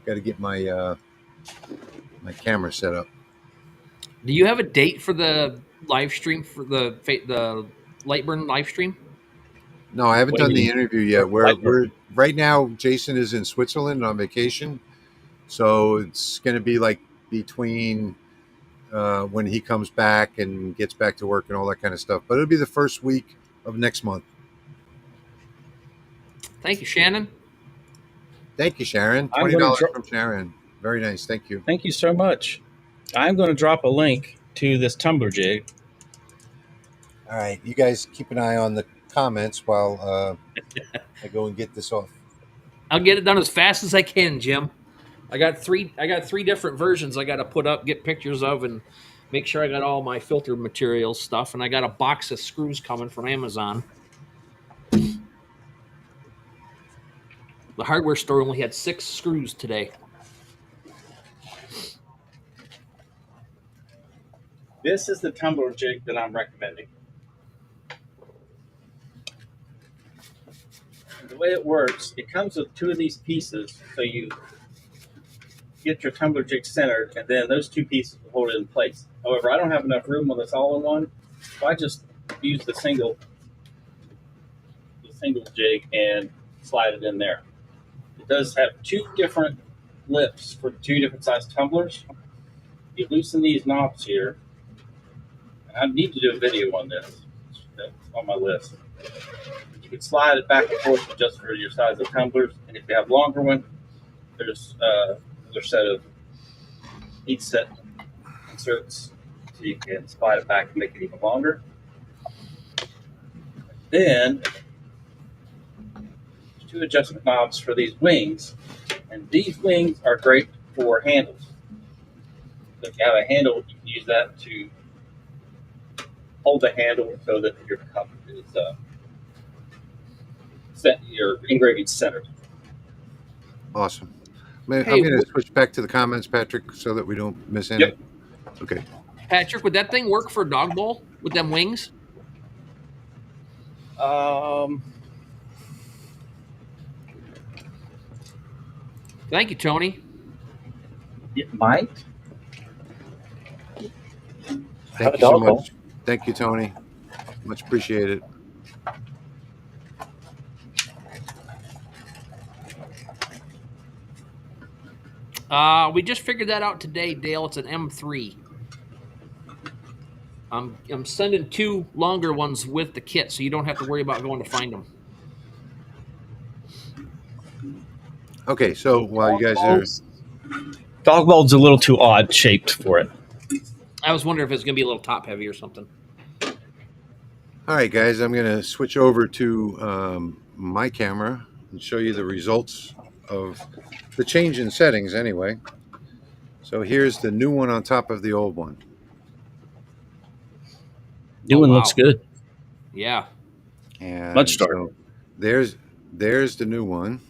Got to get my my camera set up. Do you have a date for the live stream, for the Lightburn live stream? No, I haven't done the interview yet. We're right now, Jason is in Switzerland on vacation. So it's going to be like between when he comes back and gets back to work and all that kind of stuff. But it'll be the first week of next month. Thank you, Shannon. Thank you, Sharon. $20 from Sharon. Very nice. Thank you. Thank you so much. I'm going to drop a link to this tumbler jig. All right. You guys keep an eye on the comments while I go and get this off. I'll get it done as fast as I can, Jim. I got three different versions I got to put up, get pictures of, and make sure I got all my filter materials stuff. And I got a box of screws coming from Amazon. The hardware store only had 6 screws today. This is the tumbler jig that I'm recommending. The way it works, it comes with 2 of these pieces, so you get your tumbler jig centered, and then those 2 pieces will hold it in place. However, I don't have enough room on this all-in-one, so I just use the single jig and slide it in there. It does have 2 different lips for 2 different size tumblers. You loosen these knobs here. And I need to do a video on this. that's on my list. You can slide it back and forth just for your size of tumblers, and if you have longer one, there's another set of each set inserts, so you can slide it back and make it even longer. Then there's 2 adjustment knobs for these wings, and these wings are great for handles. So if you have a handle, you can use that to hold the handle so that your cup is set, your engraving centered. Awesome. I'm Hey, going to switch back to the comments, Patrick, so that we don't miss any. Yep. Okay. Patrick, would that thing work for a dog bowl with them wings? Thank you, Tony. It might. Thank you so much. Thank you, Tony. Much appreciated. We just figured that out today, Dale. It's an M3. I'm sending 2 longer ones with the kit, so you don't have to worry about going to find them. Okay, so while you guys are... Dog mold's a little too odd shaped for it. I was wondering if it's going to be a little top heavy or something. All right, guys, I'm going to switch over to my camera and show you the results of the change in settings anyway. So here's the new one on top of the old one. New one looks good. Yeah. And much darker. So there's the new one.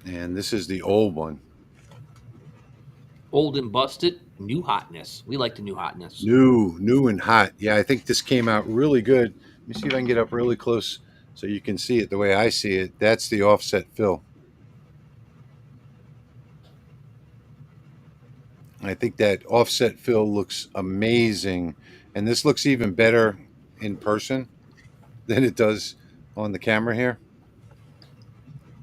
And this is the old one. Old and busted, new hotness. We like the new hotness. New and hot. Yeah, I think this came out really good. Let me see if I can get up really close so you can see it the way I see it. That's the offset fill. I think that offset fill looks amazing. And this looks even better in person than it does on the camera here.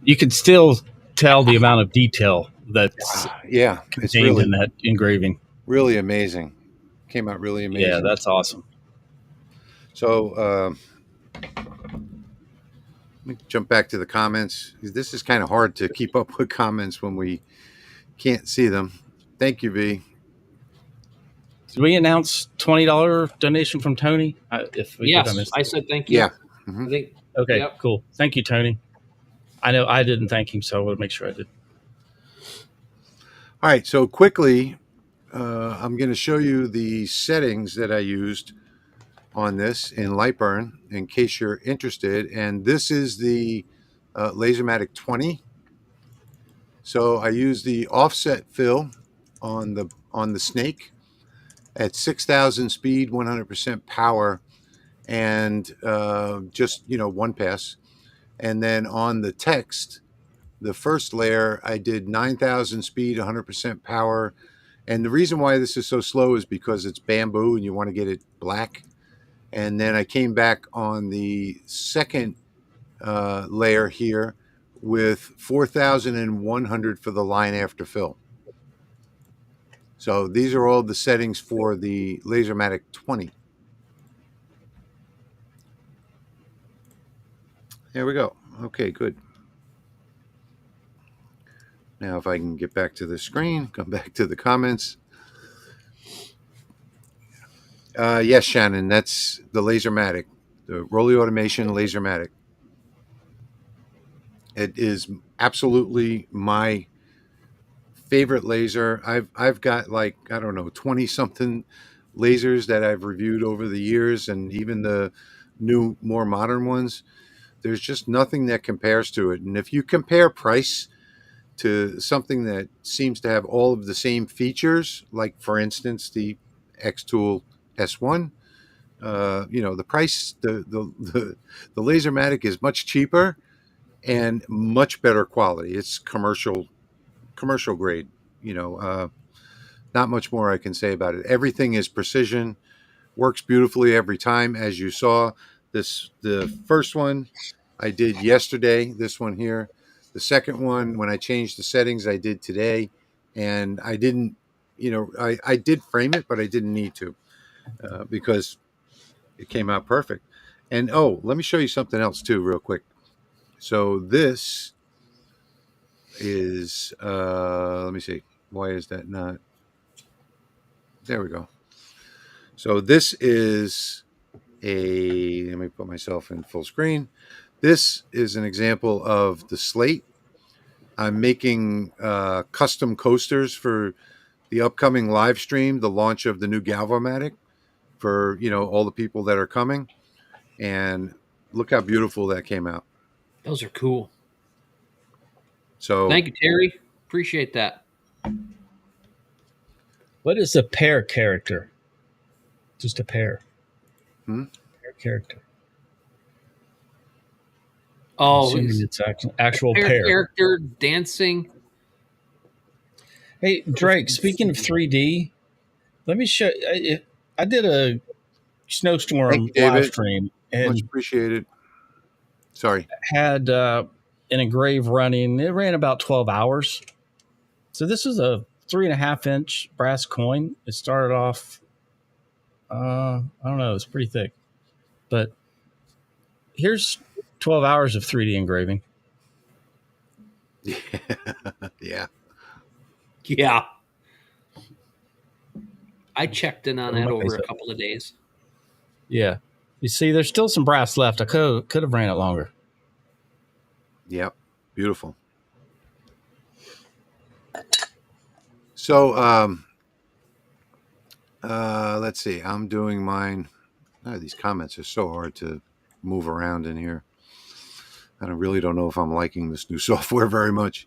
You can still tell the amount of detail that's it's contained in that engraving. Really amazing. Came out really amazing. Yeah, that's awesome. So let me jump back to the comments. This is kind of hard to keep up with comments when we can't see them. Thank you, V. Did we announce $20 donation from Tony? If we did, I said thank you. Yeah. Mm-hmm. I think, okay, cool. Thank you, Tony. I know I didn't thank him, so I want to make sure I did. All right, so quickly, I'm going to show you the settings that I used on this in Lightburn in case you're interested. And this is the Lasermatic 20. So I use the offset fill on the snake at 6,000 speed, 100% power, and just 1 pass. And then on the text, the first layer, I did 9,000 speed, 100% power. And the reason why this is so slow is because it's bamboo and you want to get it black. And then I came back on the second layer here with 4,100 for the line after fill. So these are all the settings for the Lasermatic 20. There we go. Okay, good. Now if I can get back to the screen, come back to the comments. Yes, Shannon, that's the Lasermatic, the Rolly Automation Lasermatic. It is absolutely my favorite laser. I've got like, I don't know, 20 something lasers that I've reviewed over the years, and even the new, more modern ones. There's just nothing that compares to it. And if you compare price to something that seems to have all of the same features, like for instance the X-Tool S1, the price, the Lasermatic is much cheaper and much better quality. It's commercial grade. Not much more I can say about it. Everything is precision, works beautifully every time. As you saw, the first one I did yesterday. This one here, the second one, when I changed the settings, I did today, and I didn't. I did frame it, but I didn't need to because it came out perfect. And oh, let me show you something else too, real quick. So this is let me see. Why is that not? There we go. So this is let me put myself in full screen. This is an example of the slate. I'm making custom coasters for the upcoming live stream, the launch of the new Galvamatic for, all the people that are coming. And look how beautiful that came out. Those are cool. So Thank you, Terry. Appreciate that. What is a pair character? Just a pair. Pair character. Oh, Assuming it's actual pair. Character dancing. Hey, Drake, speaking of 3D, let me show you. I did a snowstorm live stream and much appreciated. Sorry. Had an Engrave running. It ran about 12 hours. So this is a 3.5-inch brass coin. It started off, I don't know, it's pretty thick. But here's 12 hours of 3D engraving. Yeah. Yeah. I checked in on that over a couple of days. Yeah. You see, there's still some brass left. I could have ran it longer. Yep. Beautiful. So, let's see. I'm doing mine. Oh, these comments are so hard to move around in here. I really don't know if I'm liking this new software very much.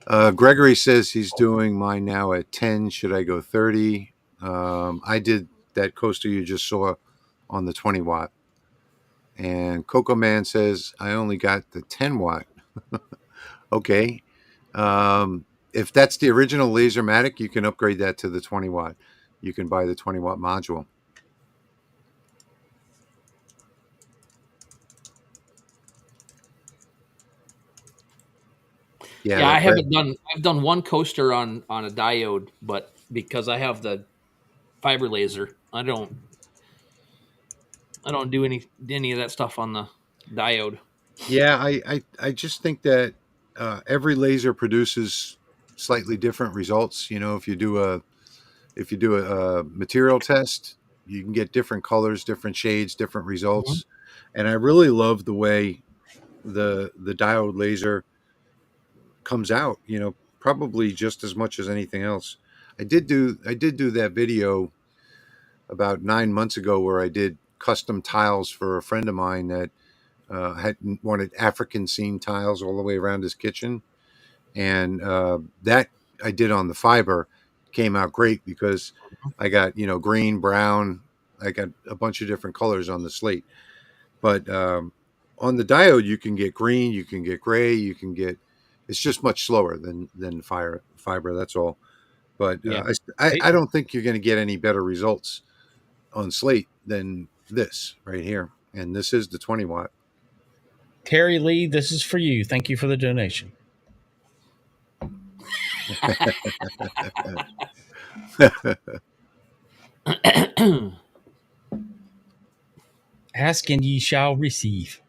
Gregory says he's doing mine now at 10. Should I go 30? I did that coaster you just saw on the 20 watt. And Coco Man says, I only got the 10 watt. Okay. If that's the original Lasermatic, you can upgrade that to the 20 watt. You can buy the 20 watt module. Yeah, I haven't done. I've done one coaster on a diode, but because I have the fiber laser, I don't do any of that stuff on the diode. Yeah, I just think that every laser produces slightly different results. If you do a material test, you can get different colors, different shades, different results. Mm-hmm. And I really love the way the diode laser comes out, probably just as much as anything else. I did do that video about 9 months ago where I did custom tiles for a friend of mine that had wanted African scene tiles all the way around his kitchen. And that I did on the fiber came out great because I got, green, brown, I got a bunch of different colors on the slate. But on the diode, you can get green, you can get gray, it's just much slower than fiber. That's all. But I don't think you're going to get any better results on slate than this right here. And this is the 20 watt. Terry Lee, this is for you. Thank you for the donation. Ask and ye shall receive.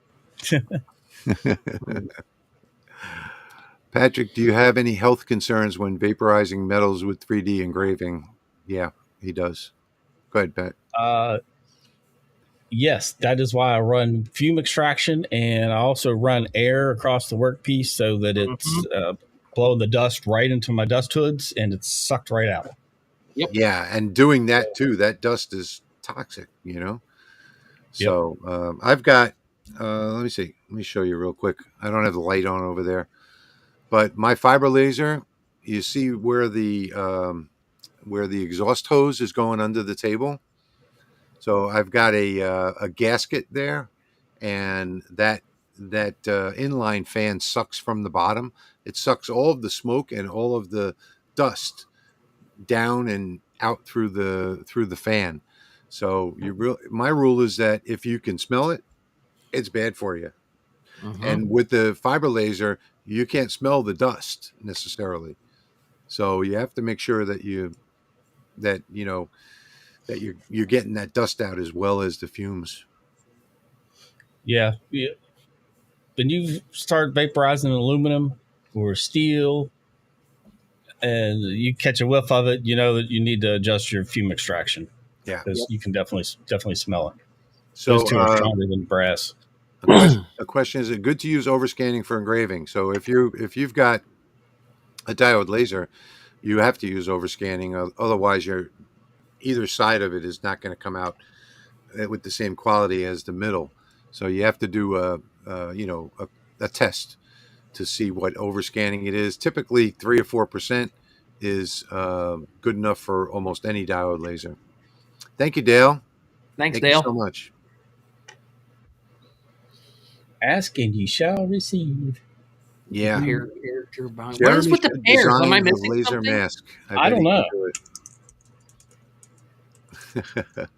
Patrick, do you have any health concerns when vaporizing metals with 3D engraving? Yeah, he does. Go ahead, Pat. Yes, that is why I run fume extraction, and I also run air across the workpiece so that it's blowing the dust right into my dust hoods, and it's sucked right out. Yep. Yeah, and doing that too, that dust is toxic, So I've got, let me see. Let me show you real quick. I don't have the light on over there. But my fiber laser, you see where the exhaust hose is going under the table. So I've got a gasket there, and that inline fan sucks from the bottom. It sucks all of the smoke and all of the dust down and out through the fan. So my rule is that if you can smell it, it's bad for you. Mm-hmm. And with the fiber laser, you can't smell the dust necessarily. So you have to make sure that that you're getting that dust out as well as the fumes. Yeah. When you start vaporizing aluminum or steel and you catch a whiff of it, you know that you need to adjust your fume extraction Yeah. because you can definitely smell it. Those So two are stronger than brass. a question: is it good to use overscanning for engraving? So if you've got a diode laser, you have to use overscanning. Otherwise, either side of it is not going to come out with the same quality as the middle. So you have to do a test to see what overscanning it is. Typically, 3 or 4% is good enough for almost any diode laser. Thank you, Dale. Thanks, Thank you so Dale. much. Ask and you shall receive. Yeah. Pair character bind. What is Jeremy with the should pairs? Am I design a missing laser something? mask. I I bet don't he know. can do it.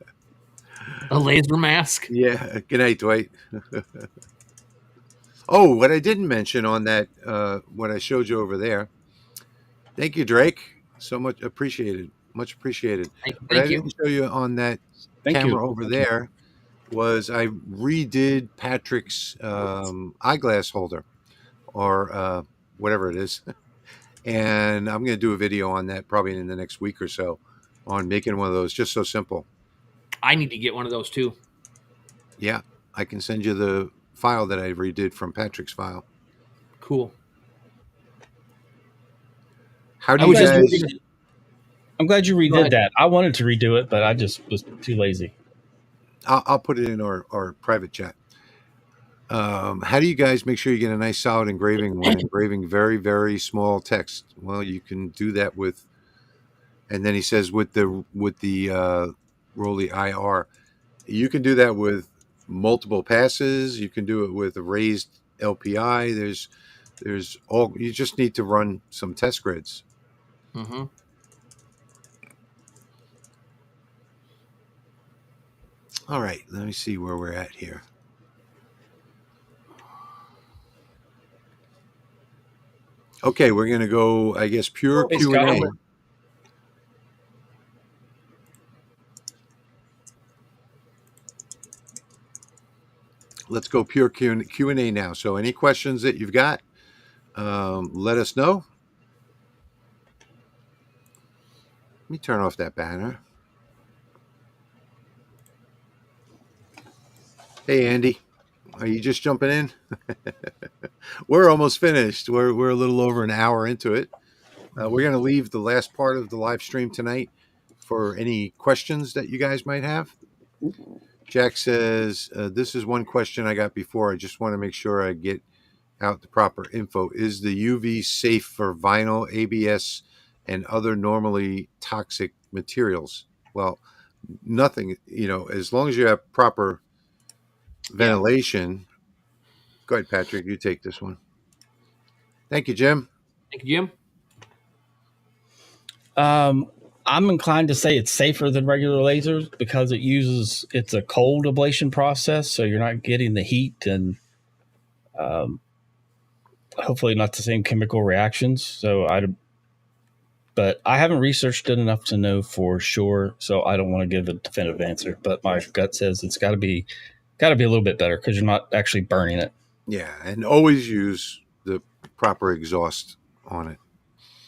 A laser mask? Yeah. Good night, Dwight. Oh, what I didn't mention on that, what I showed you over there. Thank you, Drake. So much appreciated. Much appreciated. What I Thank you. didn't show you on that Thank you. camera over Thank you. there was I redid Patrick's eyeglass holder or whatever it is. And I'm going to do a video on that probably in the next week or so on making one of those. Just so simple. I need to get one of those too. Yeah, I can send you the file that I redid from Patrick's file. Cool. How do I you was just guys? looking. I'm glad you Go redid ahead. that. I wanted to redo it, but I just was too lazy. I'll put it in our private chat. How do you guys make sure you get a nice solid engraving when engraving very, very small text? Well, you can do that with, and then he says with the Rolly IR, you can do that with multiple passes. You can do it with a raised LPI. There's all, you just need to run some test grids. Mm-hmm. All right, let me see where we're at here. Okay, we're going to go, I guess, pure Hey, Q&A. Scott. Let's go pure Q&A now. So any questions that you've got, let us know. Let me turn off that banner. Hey, Andy, are you just jumping in? We're almost finished. We're a little over an hour into it. We're going to leave the last part of the live stream tonight for any questions that you guys might have. Jack says, this is one question I got before. I just want to make sure I get out the proper info. Is the UV safe for vinyl, ABS, and other normally toxic materials? Well, nothing, as long as you have proper ventilation. Go ahead, Patrick. You take this one. Thank you, Jim. Thank you, Jim. I'm inclined to say it's safer than regular lasers because it's a cold ablation process, so you're not getting the heat and hopefully not the same chemical reactions. But I haven't researched it enough to know for sure, so I don't want to give a definitive answer. But my gut says it's got to be a little bit better because you're not actually burning it. Yeah, and always use the proper exhaust on it.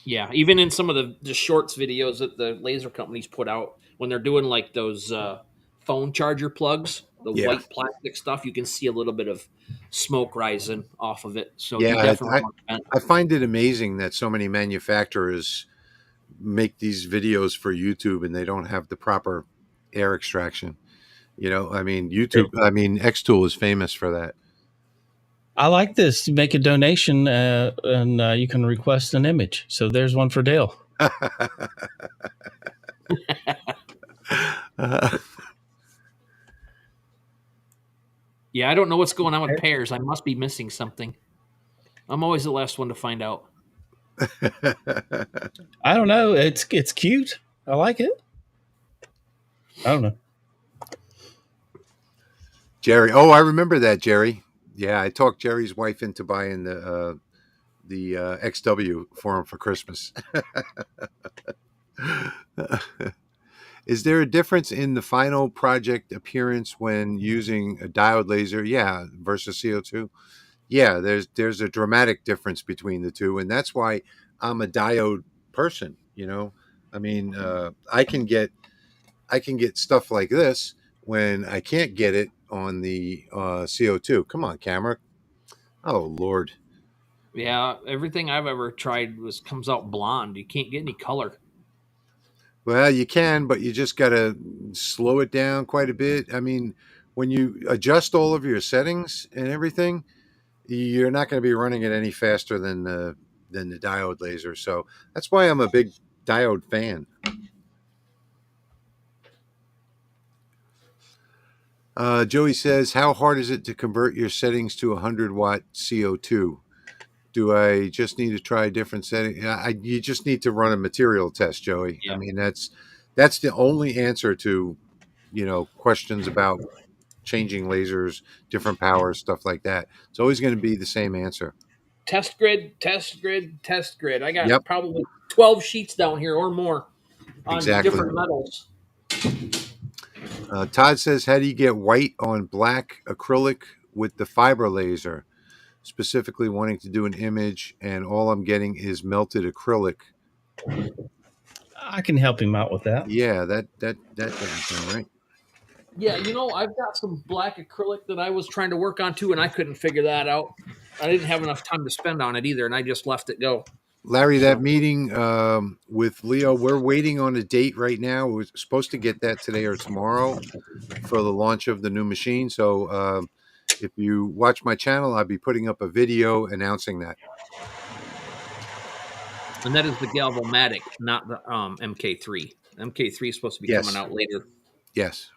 Yeah, even in some of the shorts videos that the laser companies put out when they're doing like those phone charger plugs, the Yeah. white plastic stuff, you can see a little bit of smoke rising off of it. So you Yeah, definitely want to vent. I find it amazing that so many manufacturers make these videos for YouTube and they don't have the proper air extraction. I mean, Xtool is famous for that. I like this. Make a donation, and you can request an image. So there's one for Dale. Yeah, I don't know what's going on with pairs. I must be missing something. I'm always the last one to find out. I don't know. It's cute. I like it. I don't know. Jerry. Oh, I remember that, Jerry. Yeah, I talked Jerry's wife into buying the XW for him for Christmas. Is there a difference in the final project appearance when using a diode laser? Yeah, versus CO2. Yeah, there's a dramatic difference between the two, and that's why I'm a diode person. I mean, I can get stuff like this when I can't get it on the CO2. Come on, camera. Oh Lord. Yeah, everything I've ever tried comes out blonde. You can't get any color. Well, you can, but you just got to slow it down quite a bit. I mean, when you adjust all of your settings and everything, you're not going to be running it any faster than the diode laser. So that's why I'm a big diode fan. Joey says, "How hard is it to convert your settings to 100-watt CO2? Do I just need to try a different setting? You just need to run a material test, Joey. I Yeah. mean, that's the only answer to questions about changing lasers, different powers, stuff like that. It's always going to be the same answer. Test grid, test grid, test grid. I got Yep, probably 12 sheets down here or more on exactly. different metals. Todd says, how do you get white on black acrylic with the fiber laser? Specifically wanting to do an image, and all I'm getting is melted acrylic. I can help him out with that. Yeah, that doesn't sound right. Yeah, I've got some black acrylic that I was trying to work on too, and I couldn't figure that out. I didn't have enough time to spend on it either, and I just left it go. Larry, that So, meeting with Leo, we're waiting on a date right now. We're supposed to get that today or tomorrow for the launch of the new machine. So if you watch my channel, I'll be putting up a video announcing that. and that is the Galvo Matic, not the MK3. MK3 is supposed to be coming Yes. out later. Yes.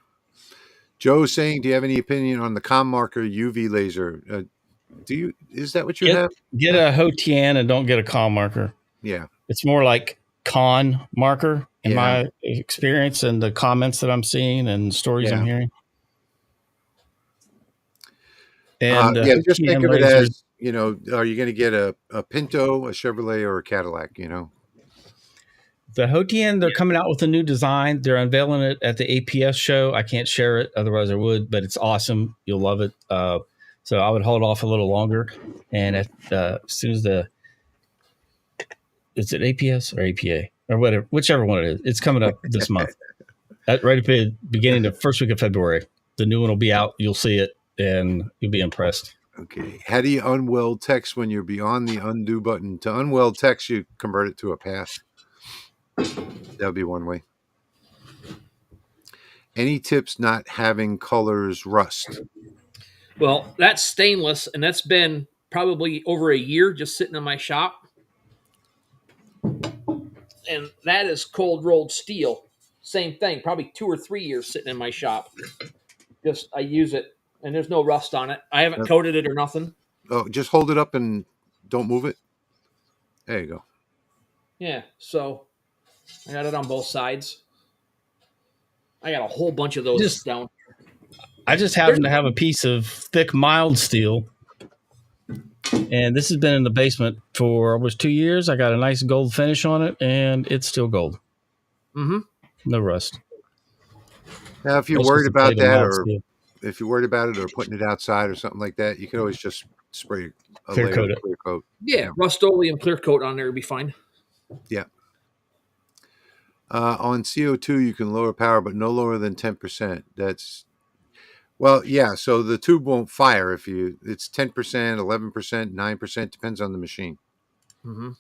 Joe's saying, do you have any opinion on the com marker UV laser? Is that what you have? Get a Hotian and don't get a con marker. Yeah. It's more like con marker in Yeah. my experience and the comments that I'm seeing and stories I'm hearing. And just think of it lasers, as, are you going to get a Pinto, a Chevrolet, or a Cadillac, The Hotian, they're coming out with a new design. They're unveiling it at the APS show. I can't share it, otherwise I would, but it's awesome. You'll love it. So I would hold off a little longer. And as soon as is it APS or APA or whatever, whichever one it is, it's coming up this month. Right at the beginning of first week of February. The new one will be out. You'll see it and you'll be impressed. Okay. How do you unweld text when you're beyond the undo button? To unweld text, you convert it to a path. That would be one way. Any tips not having colors rust? Well, that's stainless, and that's been probably over a year just sitting in my shop. And that is cold rolled steel. Same thing, probably 2 or 3 years sitting in my shop. Just I use it, and there's no rust on it. I haven't coated it or nothing. Oh, just hold it up and don't move it. There you go. Yeah, so I got it on both sides. I got a whole bunch of those down. I just happen to have a piece of thick, mild steel. And this has been in the basement for almost 2 years. I got a nice gold finish on it, and it's still gold. Mm-hmm. No rust. Now, if you're worried about that, or if you're worried about it, or putting it outside or something like that, you can always just spray a clear layer coat of clear coat. Yeah, Rust-Oleum clear coat on there would be fine. Yeah. On CO2, you can lower power, but no lower than 10%. Yeah. So the tube won't fire if it's 10%, 11%, 9%, depends on the machine. Mm-hmm.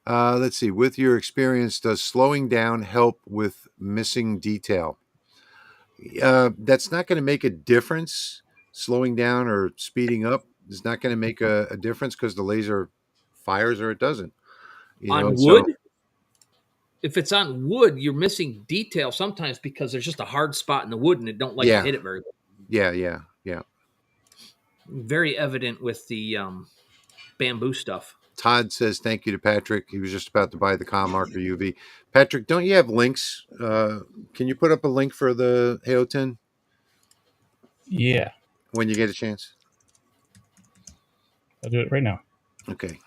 Let's see. With your experience, does slowing down help with missing detail? That's not going to make a difference. Slowing down or speeding up is not going to make a difference because the laser fires or it doesn't. On wood? If it's on wood, you're missing detail sometimes because there's just a hard spot in the wood and it don't like to hit it very well. Yeah. Very evident with the bamboo stuff. Todd says thank you to Patrick. He was just about to buy the com marker UV. Patrick, don't you have links? Can you put up a link for the Heotin? Yeah. When you get a chance? I'll do it right now. Okay.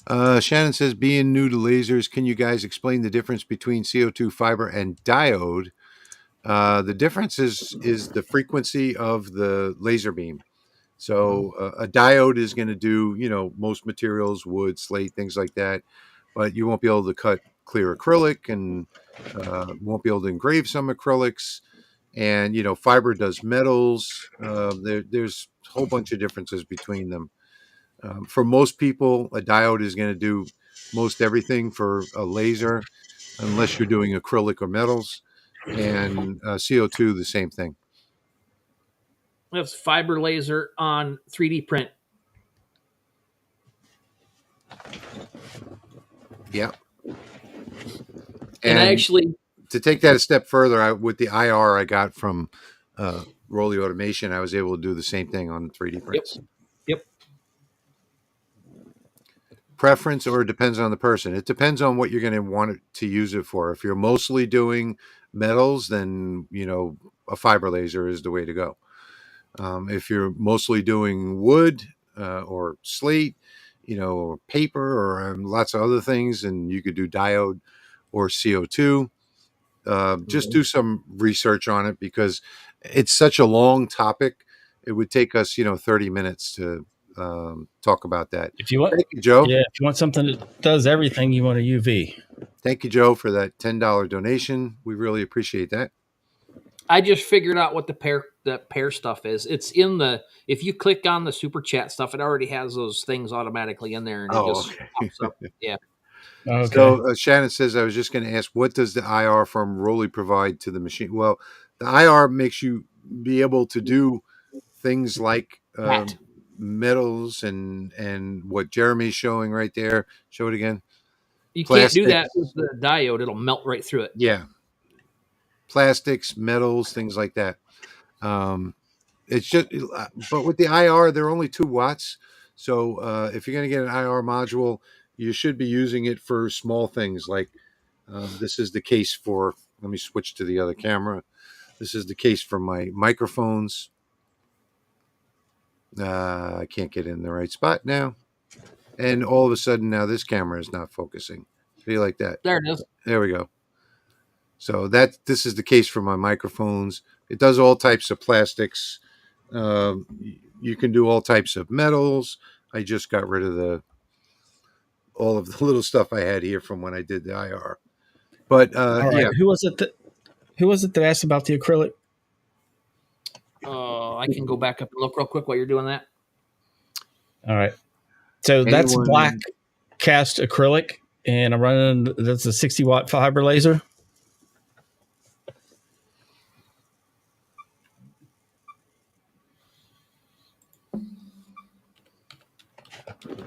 Shannon says, being new to lasers, can you guys explain the difference between CO2 fiber and diode? The difference is the frequency of the laser beam. So a diode is going to do, most materials, wood, slate, things like that, but you won't be able to cut clear acrylic and won't be able to engrave some acrylics. And, fiber does metals. There's a whole bunch of differences between them. For most people, a diode is going to do most everything for a laser, unless you're doing acrylic or metals. And CO2, the same thing. That's fiber laser on 3D print. Yeah. And I actually, to take that a step further, with the IR I got from Rolly Automation, I was able to do the same thing on 3D prints. Yep. Preference, or it depends on the person. It depends on what you're going to want to use it for. If you're mostly doing metals, then a fiber laser is the way to go. If you're mostly doing wood or slate, or paper, or lots of other things, and you could do diode or CO2. Just do some research on it, because it's such a long topic. It would take us, 30 minutes to talk about that. If you want, Thank you, Joe. Yeah, if you want something that does everything, you want a UV. Thank you, Joe, for that $10 donation. We really appreciate that. I just figured out what the pair stuff is. It's in if you click on the super chat stuff, it already has those things automatically in there, and it just pops up. Yeah. Okay. So Shannon says, I was just going to ask, what does the IR from Rolly provide to the machine? Well, the IR makes you be able to do things like metals and what Jeremy's showing right there. Show it again. You can't do that with the diode. It'll melt right through it. Yeah. Plastics, metals, things like that. It's just, but with the IR, they're only 2 watts. So if you're going to get an IR module, you should be using it for small things like this is the case for, let me switch to the other camera. This is the case for my microphones. I can't get in the right spot now. And all of a sudden now this camera is not focusing. Be like that. There it is. There we go. So this is the case for my microphones. It does all types of plastics. You can do all types of metals. I just got rid of all of the little stuff I had here from when I did the IR. But yeah. Who was it that asked about the acrylic? I can go back up and look real quick while you're doing that. All right. So that's black cast acrylic, and I'm running, that's a 60 watt fiber laser.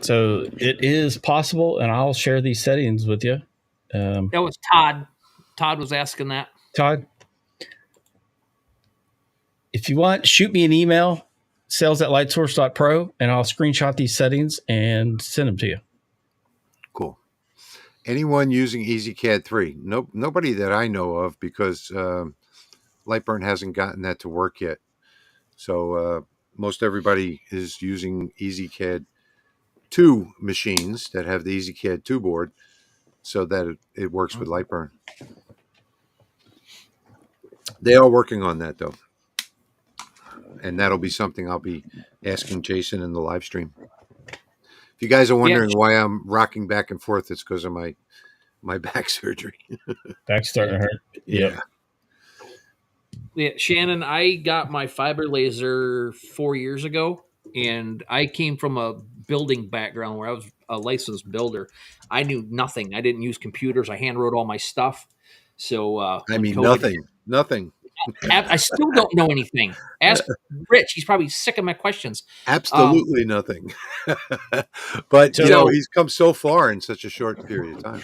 So it is possible, and I'll share these settings with you. That was Todd. Todd was asking that. Todd, if you want, shoot me an email, sales@lightsource.pro, and I'll screenshot these settings and send them to you. Cool. Anyone using EasyCAD 3? Nope, nobody that I know of, because Lightburn hasn't gotten that to work yet. So most everybody is using EasyCAD 2 machines that have the EasyCAD 2 board, so that it works with Lightburn. They are working on that, though. And that'll be something I'll be asking Jason in the live stream. If you guys are wondering why I'm rocking back and forth, it's because of my back surgery. Back's starting to hurt. Yeah. Yeah, Shannon, I got my fiber laser 4 years ago, and I came from a building background where I was a licensed builder. I knew nothing. I didn't use computers. I hand wrote all my stuff. So nothing. I still don't know anything. Ask Rich. He's probably sick of my questions. Absolutely nothing. But, he's come so far in such a short period of time.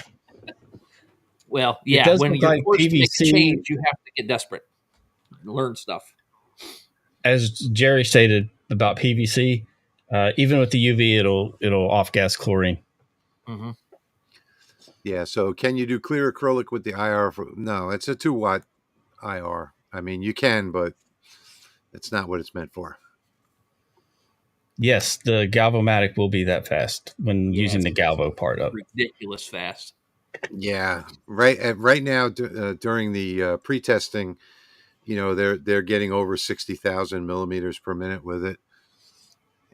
Well, yeah, when you're forced to make a change, you have to get desperate. Learn stuff. As Jerry stated about PVC, even with the UV, it'll off-gas chlorine. Mm-hmm. Yeah, so can you do clear acrylic with the IR? No, it's a 2 watt IR. I mean, you can, but it's not what it's meant for. Yes, the Galvomatic will be that fast when Yeah, using it's the Galvo part of it. ridiculous fast. Yeah, right now during the pre-testing, they're getting over 60,000 millimeters per minute with it.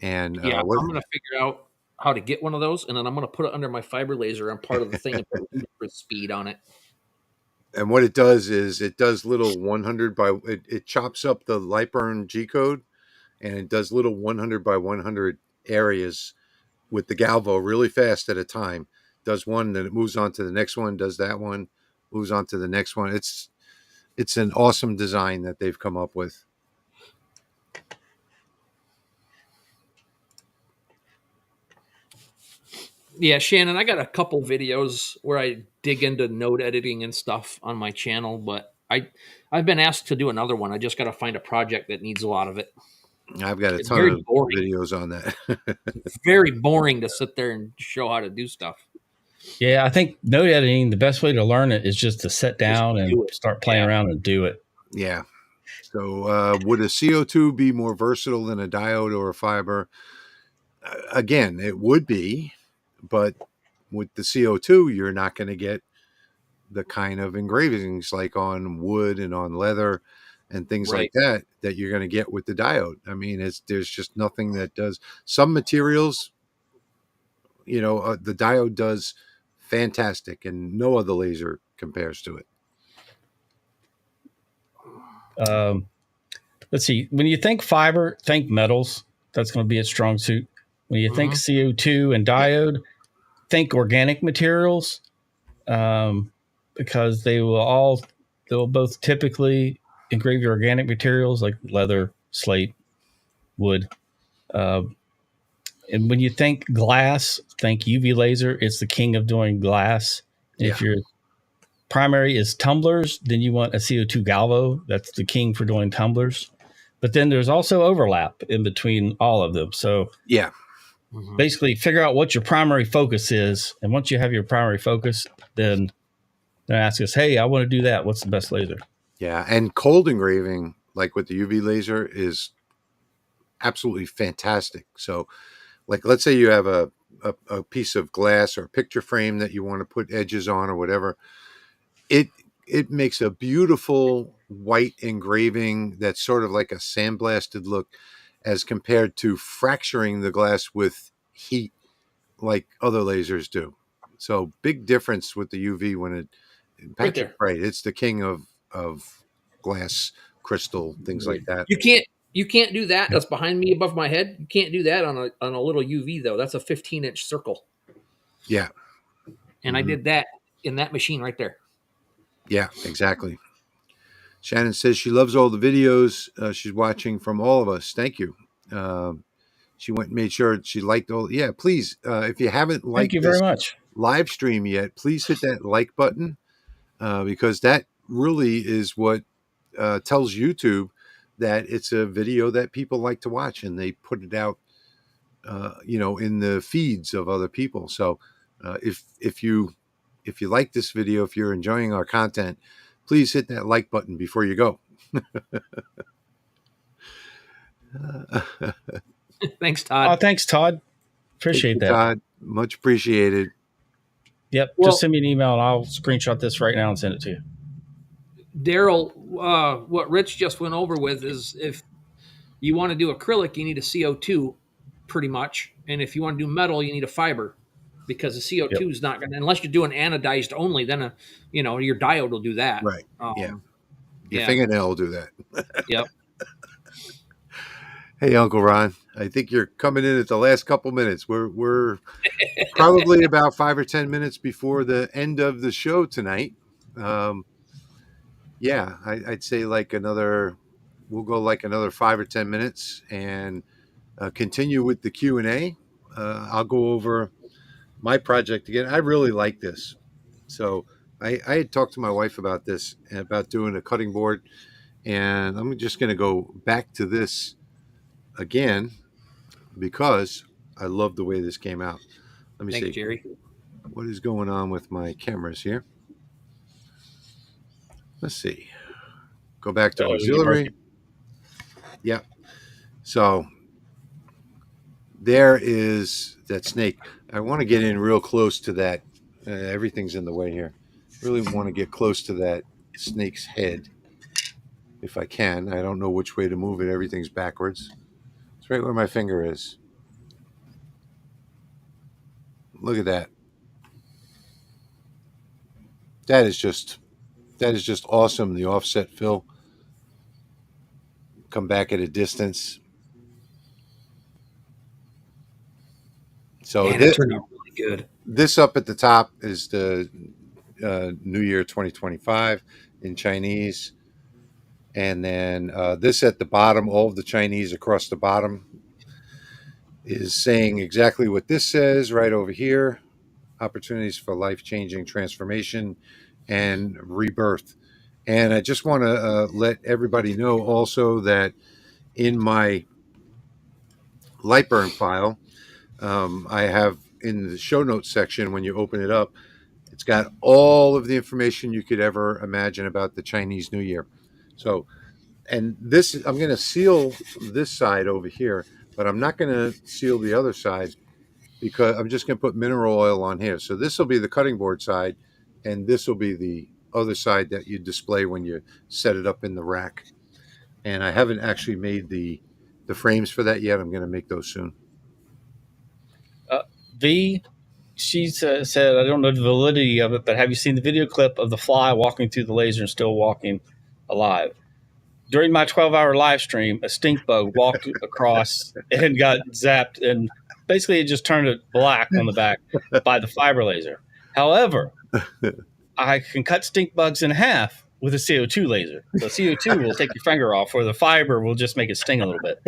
And Yeah, I'm gonna figure out how to get one of those, and then I'm gonna put it under my fiber laser on part of the thing and put ludicrous speed on it. what it does is it does little 100 by it chops up the Lightburn G code, and it does little 100 by 100 areas with the Galvo really fast at a time. Does one, then it moves on to the next one, does that one, moves on to the next one. It's an awesome design that they've come up with. Yeah, Shannon, I got a couple videos where I dig into node editing and stuff on my channel, but I've been asked to do another one. I just got to find a project that needs a lot of it. I've got a It's ton very of boring. videos on that. It's very boring to sit there and show how to do stuff. Yeah, I think node editing, the best way to learn it is just to sit Just down and do it. start playing Yeah, around and do it. Yeah. So, would a CO2 be more versatile than a diode or a fiber? Again, it would be, but with the CO2, you're not going to get the kind of engravings like on wood and on leather and things like right. that you're going to get with the diode. I mean, there's just nothing that does. Some materials, the diode does fantastic, and no other laser compares to it. Um, let's see. When you think fiber, think metals. That's going to be a strong suit. When you think Mhm. CO2 and diode, think organic materials, because they'll both typically engrave your organic materials like leather, slate, wood. Uh, and when you think glass, think UV laser. It's the king of doing glass. And Yeah. if your primary is tumblers, then you want a CO2 Galvo. That's the king for doing tumblers. But then there's also overlap in between all of them. So Yeah. Mhm. basically, figure out what your primary focus is. And once you have your primary focus, then ask us, hey, I want to do that. What's the best laser? Yeah. And cold engraving, like with the UV laser, is absolutely fantastic. So, like, let's say you have a piece of glass or a picture frame that you want to put edges on or whatever. It makes a beautiful white engraving that's sort of like a sandblasted look, as compared to fracturing the glass with heat like other lasers do. So big difference with the UV when Right Patrick's there. right. It's the king of glass, crystal, things like that. You can't do that. Yep. That's behind me above my head. You can't do that on a little UV though. That's a 15-inch circle, Yeah. and I Mhm. did that in that machine right there. Yeah, exactly. Shannon says she loves all the videos she's watching from all of us. Thank you. Um, she went and made sure she liked all. Yeah, please, if you haven't Thank liked you very this much. live stream yet, please hit that like button, because that really is what tells YouTube that it's a video that people like to watch, and they put it out, in the feeds of other people. So if you like this video, if you're enjoying our content, please hit that like button before you go. Thanks, Oh, Todd. thanks, Todd. Thank Appreciate you, that. Todd. Much appreciated. Yep. Just Well, send me an email and I'll screenshot this right now and send it to you. Daryl, what Rich just went over with is if you want to do acrylic, you need a CO2 pretty much. And if you want to do metal, you need a fiber because the Yep. CO2 is not going to, unless you're doing anodized only, then, your diode will do that. Right. Yeah. Your Yeah. fingernail will do that. Yep. Hey, Uncle Ron. I think you're coming in at the last couple minutes. We're probably about 5 or 10 minutes before the end of the show tonight. Um, yeah, I'd say like we'll go like another 5 or 10 minutes and continue with the Q&A. I'll go over my project again. I really like this. So I had talked to my wife about this, about doing a cutting board, and I'm just going to go back to this again because I love the way this came out. Let me Thanks, see Jerry. what is going on with my cameras here. Let's see. Go back to Oh, you broke auxiliary. it. Yeah. So there is that snake. I want to get in real close to that. Everything's in the way here. Really want to get close to that snake's head if I can. I don't know which way to move it. Everything's backwards. It's right where my finger is. Look at that. That is just awesome. The offset fill. Come back at a distance. So Man, it turned out really good. This up at the top is the New Year 2025 in Chinese. And then this at the bottom, all of the Chinese across the bottom is saying exactly what this says right over here. Opportunities for life-changing transformation and rebirth. And I just want to let everybody know also that in my Lightburn file, I have in the show notes section, when you open it up, it's got all of the information you could ever imagine about the Chinese New Year. So, and this, I'm going to seal this side over here, but I'm not going to seal the other side because I'm just going to put mineral oil on here. So this will be the cutting board side, and this will be the other side that you display when you set it up in the rack. And I haven't actually made the frames for that yet. I'm going to make those soon. She said, I don't know the validity of it, but have you seen the video clip of the fly walking through the laser and still walking alive? During my 12-hour live stream, a stink bug walked across and got zapped, and basically it just turned it black on the back by the fiber laser. However, I can cut stink bugs in half with a CO2 laser. So CO2 will take your finger off, or the fiber will just make it sting a little bit.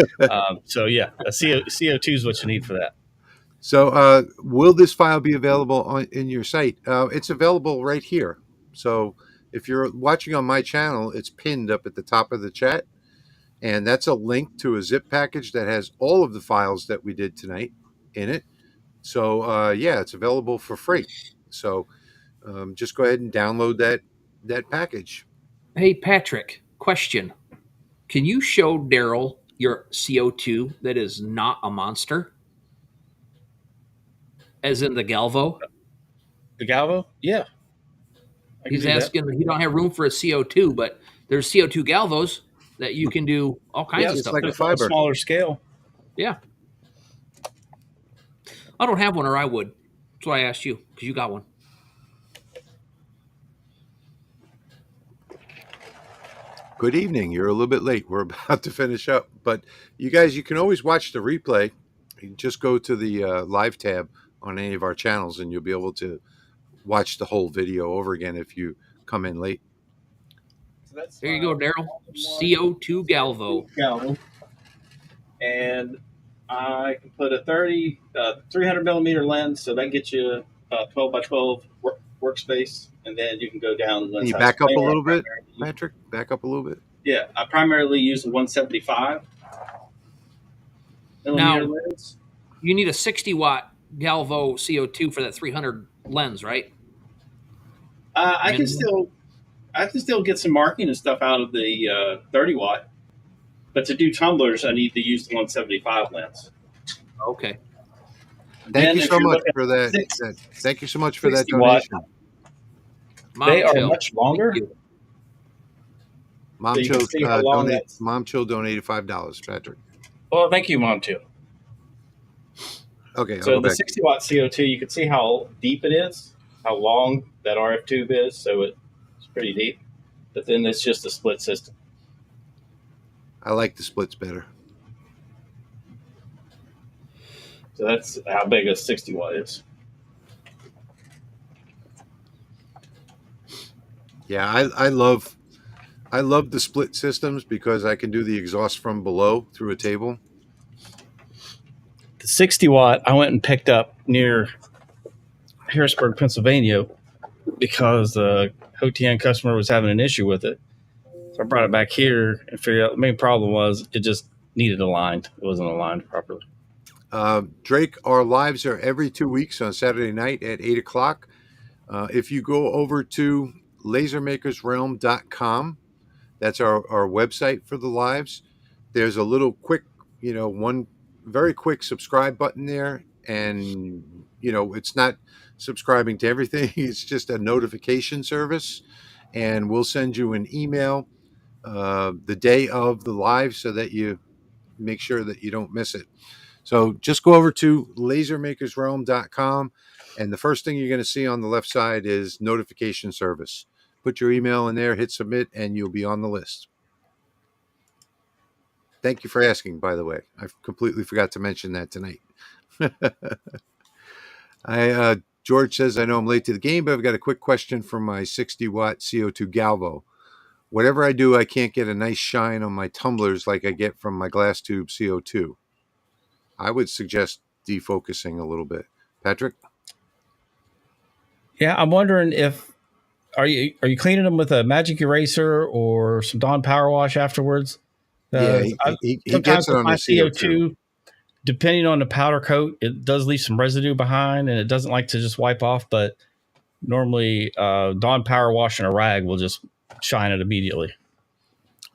So yeah, CO2 is what you need for that. So will this file be available in your site? It's available right here. So if you're watching on my channel, it's pinned up at the top of the chat. And that's a link to a zip package that has all of the files that we did tonight in it. So yeah, it's available for free. So just go ahead and download that package. Hey, Patrick, question. Can you show Daryl your CO2 that is not a monster? As in the Galvo? The Galvo? Yeah. He's asking, he don't have room for a CO2, but there's CO2 Galvos that you can do all kinds of it's stuff. like a with. fiber. Smaller scale. Yeah. I don't have one, or I would. That's why I asked you, because you got one. Good evening. You're a little bit late. We're about to finish up. But you guys, you can always watch the replay. You can just go to the live tab on any of our channels, and you'll be able to watch the whole video over again if you come in late. So there you go, Daryl. CO2 Galvo. And I can put a 300 millimeter lens, so that gets you a 12 by 12 workspace, and then you can go down. Can you back up a little bit, Patrick? Back up a little bit. Yeah, I primarily use a 175 millimeter lens. You need a 60-watt Galvo CO2 for that 300 lens, right? I can still get some marking and stuff out of the 30 watt, but to do tumblers, I need to use the 175 lens. Okay. Thank you so much for that. Thank you so much for that donation. They are much longer. Mom Chill donated $5, Patrick. Well, thank you, Mom Chill. Okay. So the 60 watt CO2, you can see how deep it is, how long that RF tube is. So it's pretty deep. But then it's just a split system. I like the splits better. So that's how big a 60 watt is. Yeah, I love the split systems because I can do the exhaust from below through a table. The 60 watt I went and picked up near Harrisburg, Pennsylvania, because the HTL customer was having an issue with it. So I brought it back here and figured out the main problem was it just needed aligned. It wasn't aligned properly. Drake, our lives are every 2 weeks on Saturday night at 8 o'clock. If you go over to lasermakersrealm.com, that's our website for the lives. There's a little quick, 1 very quick subscribe button there, and it's not subscribing to everything. It's just a notification service, and we'll send you an email the day of the live so that you make sure that you don't miss it. So just go over to lasermakersrealm.com, and the first thing you're going to see on the left side is notification service. Put your email in there, hit submit, and you'll be on the list. Thank you for asking, by the way. I completely forgot to mention that tonight. George says, I know I'm late to the game, but I've got a quick question for my 60-watt CO2 Galvo. Whatever I do, I can't get a nice shine on my tumblers like I get from my glass tube CO2. I would suggest defocusing a little bit. Patrick? Yeah, I'm wondering if are you cleaning them with a magic eraser or some Dawn Power Wash afterwards? Yeah, he Sometimes gets it with on my the CO2. CO2, depending on the powder coat, it does leave some residue behind, and it doesn't like to just wipe off. But normally, Dawn Power Wash and a rag will just shine it immediately.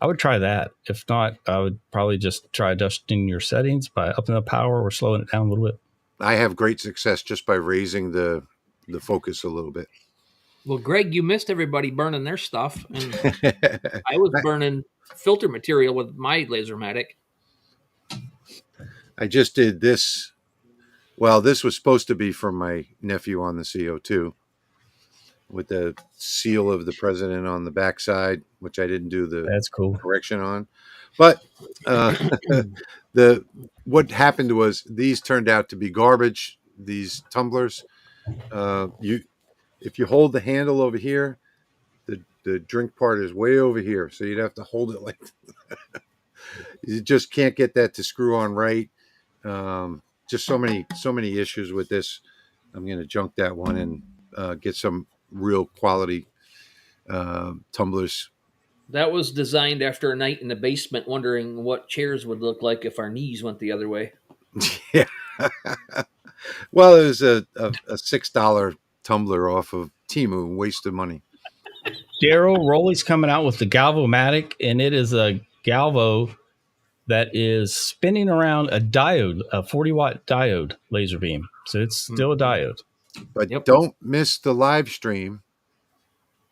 I would try that. If not, I would probably just try adjusting your settings by upping the power or slowing it down a little bit. I have great success just by raising the focus a little bit. Well, Greg, you missed everybody burning their stuff, and I was burning filter material with my Lasermatic. I just did this. Well, this was supposed to be from my nephew on the CO2 with the seal of the president on the backside, which I didn't do the That's cool correction on. But what happened was these turned out to be garbage. These tumblers. If you hold the handle over here, the drink part is way over here, so you'd have to hold it like you just can't get that to screw on right. Just so many issues with this. I'm going to junk that one and get some real quality tumblers. That was designed after a night in the basement wondering what chairs would look like if our knees went the other way. Yeah. Well, it was a $6 tumbler off of Temu. Waste of money. Daryl Rowley's coming out with the Galvomatic, and it is a Galvo that is spinning around a diode, a 40-watt diode laser beam. So it's still a diode. But don't miss the live stream.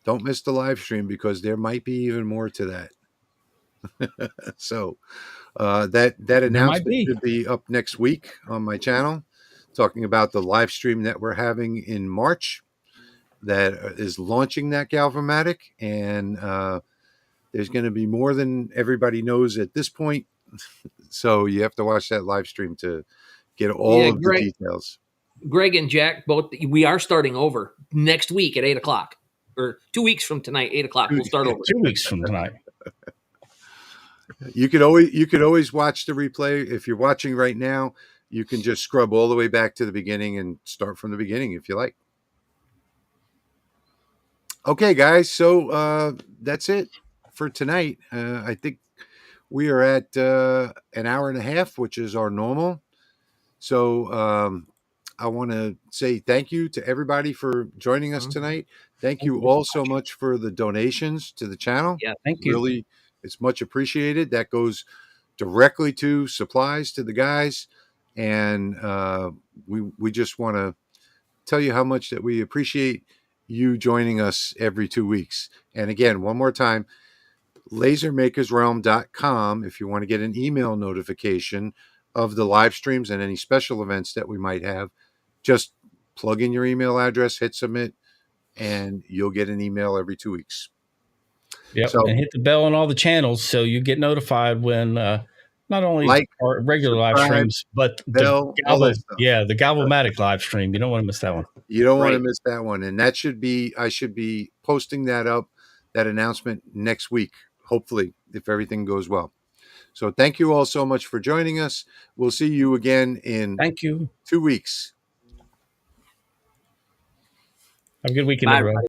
Don't miss the live stream because there might be even more to that. So that announcement should be up next week on my channel, talking about the live stream that we're having in March that is launching that Galvomatic. And there's going to be more than everybody knows at this point. So you have to watch that live stream to get all of the details. Greg and Jack, both, we are starting over next week at 8 o'clock. Or 2 weeks from tonight, 8 o'clock. We'll start over. 2 weeks from tonight. You could always watch the replay. If you're watching right now, you can just scrub all the way back to the beginning and start from the beginning if you like. Okay, guys. So that's it for tonight. I think we are at an hour and a half, which is our normal. So I want to say thank you to everybody for joining us tonight. Thank you all so much for the donations to the channel. Yeah, thank you. Really, it's much appreciated. That goes directly to supplies to the guys. And we just want to tell you how much that we appreciate you joining us every 2 weeks. And again, one more time, lasermakersrealm.com if you want to get an email notification of the live streams and any special events that we might have. Just plug in your email address, hit submit, and you'll get an email every 2 weeks. Yep, so, and hit the bell on all the channels so you get notified when not only our regular live streams, but bell, the Galvomatic live stream. You don't want to miss that one. You don't want to miss that one. And that should be, I should be posting that up, that announcement next week, hopefully, if everything goes well. So thank you all so much for joining us. We'll see you again in 2 weeks. Have a good weekend, everybody.